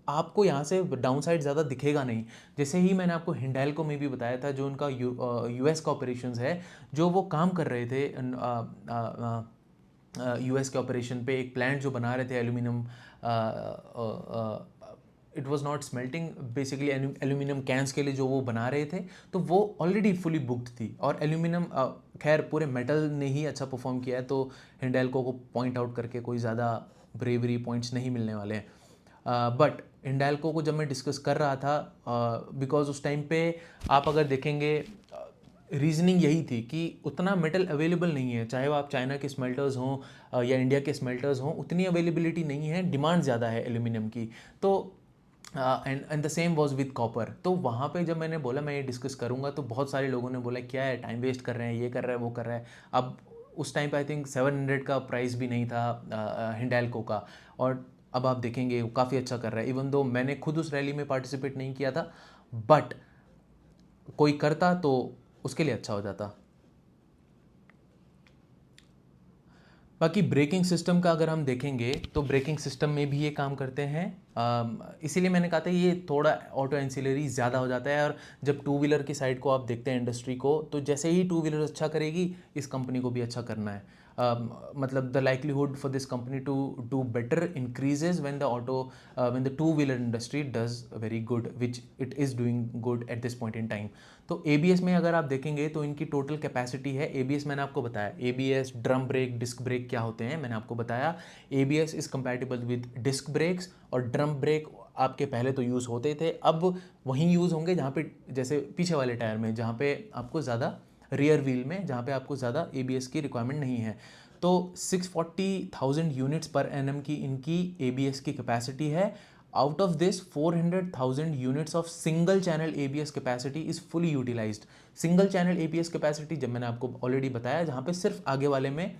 आपको यहाँ से डाउन साइड ज़्यादा दिखेगा नहीं। जैसे ही मैंने आपको हिंडेल्को में भी बताया था, जो उनका यूएस का ऑपरेशंस है, जो वो काम कर रहे थे यूएस के ऑपरेशन पे, एक प्लांट जो बना रहे थे aluminium, it was not smelting, basically aluminium cans के लिए जो वो बना रहे थे, तो वो ऑलरेडी फुली बुकड थी। और एल्यूमिनियम खैर पूरे मेटल ने ही अच्छा परफॉर्म किया है, तो हिंडेल्को को पॉइंट आउट करके कोई ज़्यादा ब्रेवरी पॉइंट्स नहीं मिलने वाले हैं। बट हिंडेल्को को जब मैं डिस्कस कर रहा था, बिकॉज उस टाइम पे आप अगर देखेंगे, रीजनिंग यही थी कि उतना मेटल अवेलेबल नहीं है, चाहे वो आप चाइना के स्मेल्टर्स हों या इंडिया के स्मेल्टर्स हों, उतनी अवेलेबिलिटी नहीं है, डिमांड ज़्यादा है एल्यूमिनियम की। तो and the same was with copper. तो वहाँ पे जब मैंने बोला मैं ये डिस्कस करूँगा, तो बहुत सारे लोगों ने बोला क्या है, टाइम वेस्ट कर रहे हैं, ये कर रहा है, वो कर रहा है। अब उस टाइम पे आई थिंक 700 का प्राइस भी नहीं था हिंडेल्को का, और अब आप देखेंगे वो काफ़ी अच्छा कर रहा है, इवन दो मैंने खुद उस रैली में पार्टिसिपेट नहीं किया था, बट कोई करता तो उसके लिए अच्छा हो जाता। बाकी ब्रेकिंग सिस्टम का अगर हम देखेंगे तो ब्रेकिंग सिस्टम में भी ये काम करते हैं, इसीलिए मैंने कहा था ये थोड़ा ऑटो एंसिलरी ज़्यादा हो जाता है। और जब टू व्हीलर की साइड को आप देखते हैं इंडस्ट्री को, तो जैसे ही टू व्हीलर अच्छा करेगी इस कंपनी को भी अच्छा करना है। मतलब the likelihood for this company to do better increases when the auto when the two wheeler industry does very good, which it is doing good at this point in time. तो ABS में अगर आप देखेंगे तो इनकी total capacity है, ABS मैंने आपको बताया, ABS, drum brake, disc brake क्या होते हैं मैंने आपको बताया। ABS is compatible with disc brakes, और ड्रम ब्रेक आपके पहले तो यूज़ होते थे, अब वहीं यूज़ होंगे जहाँ पे, जैसे पीछे वाले टायर में जहाँ पे आपको ज़्यादा, रियर व्हील में जहाँ पे आपको ज़्यादा एबीएस की रिक्वायरमेंट नहीं है। तो 640,000 यूनिट्स पर एनएम की इनकी एबीएस की कैपेसिटी है। Out of this 400,000 units of single channel ABS capacity is fully utilised. Single channel ABS capacity जब मैंने आपको ऑलरेडी बताया, जहाँ पे सिर्फ आगे वाले में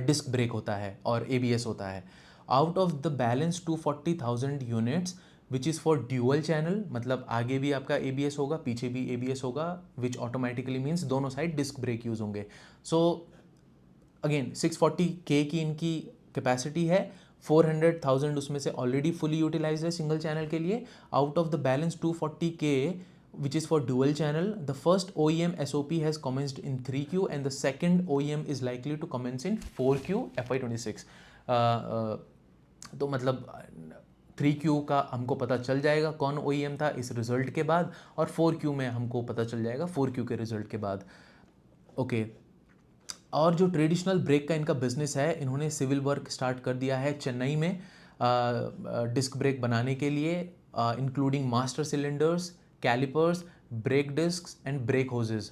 डिस्क ब्रेक होता है और एबीएस होता है। Out of the balance 240,000 units which is for dual channel, मतलब आगे भी आपका एबीएस होगा पीछे भी एबीएस होगा, विच ऑटोमेटिकली मीन्स दोनों साइड डिस्क ब्रेक यूज़ होंगे। सो अगेन 640K की इनकी कैपेसिटी है, 400,000 उसमें से ऑलरेडी फुली यूटिलाइज है सिंगल चैनल के लिए। Out of the balance 240K which is for dual channel, the first OEM SOP has commenced in 3Q and the second OEM is likely to commence in 4Q FY26। तो मतलब 3Q का हमको पता चल जाएगा कौन OEM था इस रिजल्ट के बाद, और 4Q में हमको पता चल जाएगा 4Q के रिजल्ट के बाद। ओके, और जो ट्रेडिशनल ब्रेक का इनका बिजनेस है, इन्होंने सिविल वर्क स्टार्ट कर दिया है चेन्नई में डिस्क ब्रेक बनाने के लिए, including master cylinders, callipers, brake discs and brake hoses.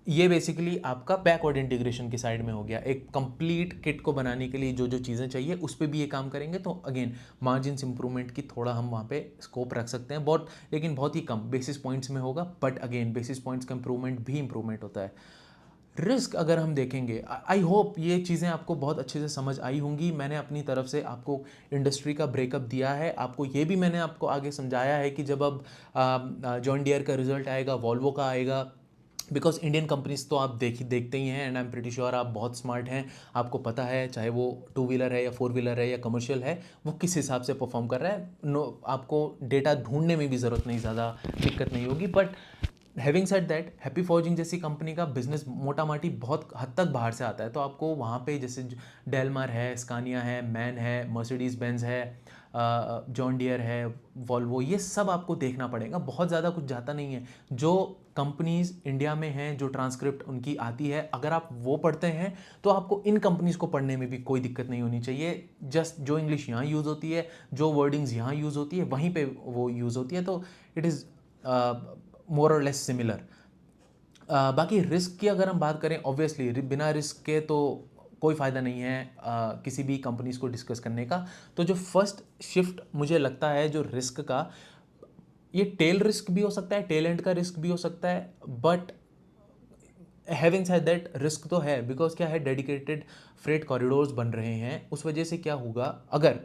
ये बेसिकली आपका बैकवर्ड इंटीग्रेशन की साइड में हो गया। एक कंप्लीट किट को बनाने के लिए जो जो चीज़ें चाहिए उस पर भी ये काम करेंगे। तो अगेन मार्जिन इंप्रूवमेंट की थोड़ा हम वहाँ पे स्कोप रख सकते हैं, बहुत, लेकिन बहुत ही कम बेसिस पॉइंट्स में होगा, बट अगेन बेसिस पॉइंट्स का इंप्रूवमेंट भी इंप्रूवमेंट होता है। रिस्क अगर हम देखेंगे, आई होप ये चीज़ें आपको बहुत अच्छे से समझ आई होंगी। मैंने अपनी तरफ से आपको इंडस्ट्री का ब्रेकअप दिया है, आपको ये भी मैंने आपको आगे समझाया है कि जब अब जॉन डियर का रिजल्ट आएगा, वॉल्वो का आएगा, बिकॉज इंडियन कंपनीज तो आप देखते ही हैं, and I am pretty sure आप बहुत स्मार्ट हैं, आपको पता है चाहे वो टू व्हीलर है या फोर व्हीलर है या कमर्शियल है, वो किस हिसाब से परफॉर्म कर रहा है। नो, आपको डेटा ढूंढने में भी ज़रूरत नहीं, ज़्यादा दिक्कत नहीं होगी। But having said that, happy forging जैसी कंपनी का बिजनेस मोटा माटी बहुत हद तक बाहर से आता है, तो आपको वहाँ पे जैसे डेलमार है, स्कानिया है, मैन है, मर्सिडीज बेंज है, जॉन डियर है, वॉल्वो, ये सब आपको देखना पड़ेगा, बहुत ज़्यादा कुछ जाता नहीं है। जो कंपनीज इंडिया में हैं, जो ट्रांसक्रिप्ट उनकी आती है, अगर आप वो पढ़ते हैं तो आपको इन कंपनीज को पढ़ने में भी कोई दिक्कत नहीं होनी चाहिए। जस्ट जो इंग्लिश यहाँ यूज़ होती है, जो वर्डिंग्स यहाँ यूज़ होती है, वहीं पे वो यूज़ होती है, तो इट इज़ मोर और लेस सिमिलर। बाकी रिस्क की अगर हम बात करें, ऑब्वियसली बिना रिस्क के तो कोई फ़ायदा नहीं है किसी भी कंपनीज को डिस्कस करने का। तो जो फर्स्ट शिफ्ट मुझे लगता है जो रिस्क का, ये टेल रिस्क भी हो सकता है, टेल एंड का रिस्क भी हो सकता है, but having said that risk तो है, बिकॉज क्या है, डेडिकेटेड फ्रेट कॉरिडोर्स बन रहे हैं। उस वजह से क्या होगा, अगर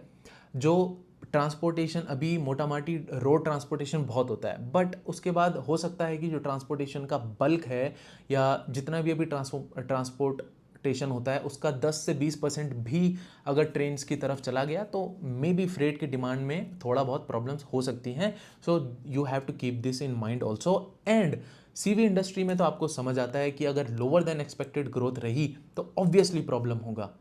जो ट्रांसपोर्टेशन अभी मोटा माटी रोड ट्रांसपोर्टेशन बहुत होता है, बट उसके बाद हो सकता है कि जो ट्रांसपोर्टेशन का बल्क है या जितना भी अभी ट्रांसपोर्टेशन होता है उसका 10 से 20% भी अगर ट्रेन्स की तरफ चला गया तो मे बी फ्रेट की डिमांड में थोड़ा बहुत प्रॉब्लम्स हो सकती हैं। So you have to keep this in mind also. And CV industry में तो आपको समझ आता है कि अगर लोअर देन एक्सपेक्टेड ग्रोथ रही तो ऑब्वियसली प्रॉब्लम होगा,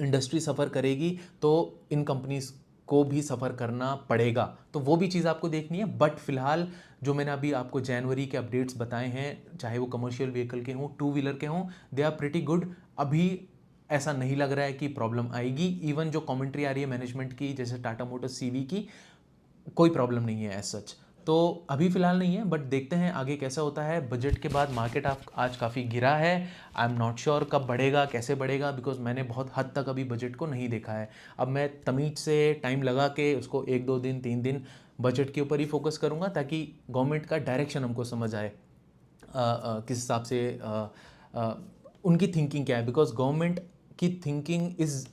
इंडस्ट्री सफ़र करेगी तो इन कंपनीज को भी सफ़र करना पड़ेगा, तो वो भी चीज़ आपको देखनी है। बट फिलहाल जो मैंने अभी आपको जनवरी के अपडेट्स बताए हैं, चाहे वो कमर्शियल व्हीकल के हों, टू व्हीलर के हों, दे आर प्रिटी गुड। अभी ऐसा नहीं लग रहा है कि प्रॉब्लम आएगी। इवन जो कमेंट्री आ रही है मैनेजमेंट की, जैसे टाटा मोटर्स सीवी की, कोई प्रॉब्लम नहीं है एज सच। तो अभी फ़िलहाल नहीं है, बट देखते हैं आगे कैसा होता है। बजट के बाद मार्केट आज काफ़ी गिरा है, आई एम नॉट श्योर कब बढ़ेगा, कैसे बढ़ेगा, बिकॉज मैंने बहुत हद तक अभी बजट को नहीं देखा है। अब मैं तमीज से टाइम लगा के उसको 1-2 दिन 3 दिन बजट के ऊपर ही फोकस करूँगा, ताकि गवर्नमेंट का डायरेक्शन हमको समझ आए, किस हिसाब से उनकी थिंकिंग क्या है, बिकॉज गवर्नमेंट की थिंकिंग इज़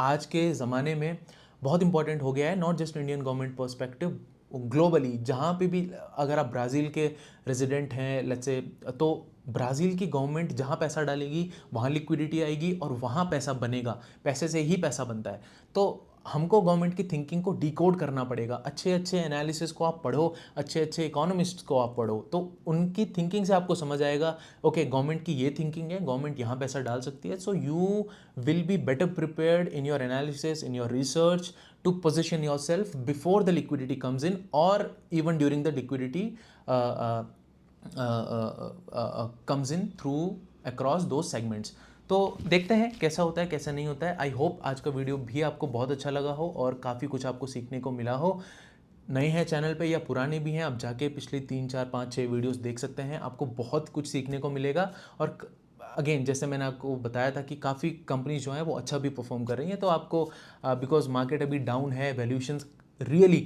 आज के ज़माने में बहुत इंपॉर्टेंट हो गया है, not just Indian government perspective, globally जहाँ पे भी अगर आप ब्राज़ील के रेजिडेंट हैं लेट्स से, तो ब्राज़ील की गवर्नमेंट जहाँ पैसा डालेगी वहाँ लिक्विडिटी आएगी और वहाँ पैसा बनेगा, पैसे से ही पैसा बनता है। तो हमको गवर्नमेंट की थिंकिंग को डिकोड करना पड़ेगा, अच्छे अच्छे एनालिसिस को आप पढ़ो, अच्छे अच्छे इकोनॉमिस्ट्स को आप पढ़ो, तो उनकी थिंकिंग से आपको समझ आएगा ओके गवर्नमेंट की ये थिंकिंग है, गवर्नमेंट यहाँ पैसा डाल सकती है, so you will be better prepared in your analysis, in your research, to position yourself before the liquidity comes in or even during the liquidity comes in through across those segments। तो देखते हैं कैसा होता है कैसा नहीं होता है। आई होप आज का वीडियो भी आपको बहुत अच्छा लगा हो और काफ़ी कुछ आपको सीखने को मिला हो। नए हैं चैनल पे या पुराने भी हैं, आप जाके पिछले 3 4 5 6 वीडियोस देख सकते हैं, आपको बहुत कुछ सीखने को मिलेगा। और अगेन जैसे मैंने आपको बताया था कि काफ़ी कंपनीज जो हैं वो अच्छा भी परफॉर्म कर रही हैं, तो आपको बिकॉज मार्केट अभी डाउन है, वैल्यूएशंस रियली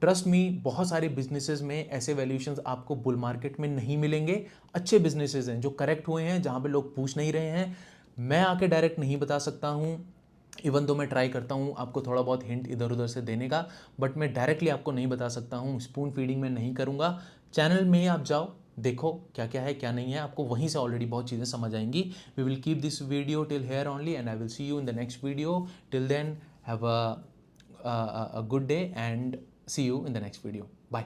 ट्रस्ट मी बहुत सारे बिजनेसेस में ऐसे वैल्यूएशंस आपको बुल मार्केट में नहीं मिलेंगे। अच्छे बिजनेसेस हैं जो करेक्ट हुए हैं, जहाँ पे लोग पूछ नहीं रहे हैं। मैं आके डायरेक्ट नहीं बता सकता हूँ, इवन तो मैं ट्राई करता हूँ आपको थोड़ा बहुत हिंट इधर उधर से देने का, बट मैं डायरेक्टली आपको नहीं बता सकता हूँ, स्पून फीडिंग में नहीं करूँगा। चैनल में ही आप जाओ, देखो क्या क्या है क्या नहीं है, आपको वहीं से ऑलरेडी बहुत चीज़ें समझ आएंगी। We will keep this video till here only and I will see you in the next video. Till then have a good day and see you in the next video. Bye.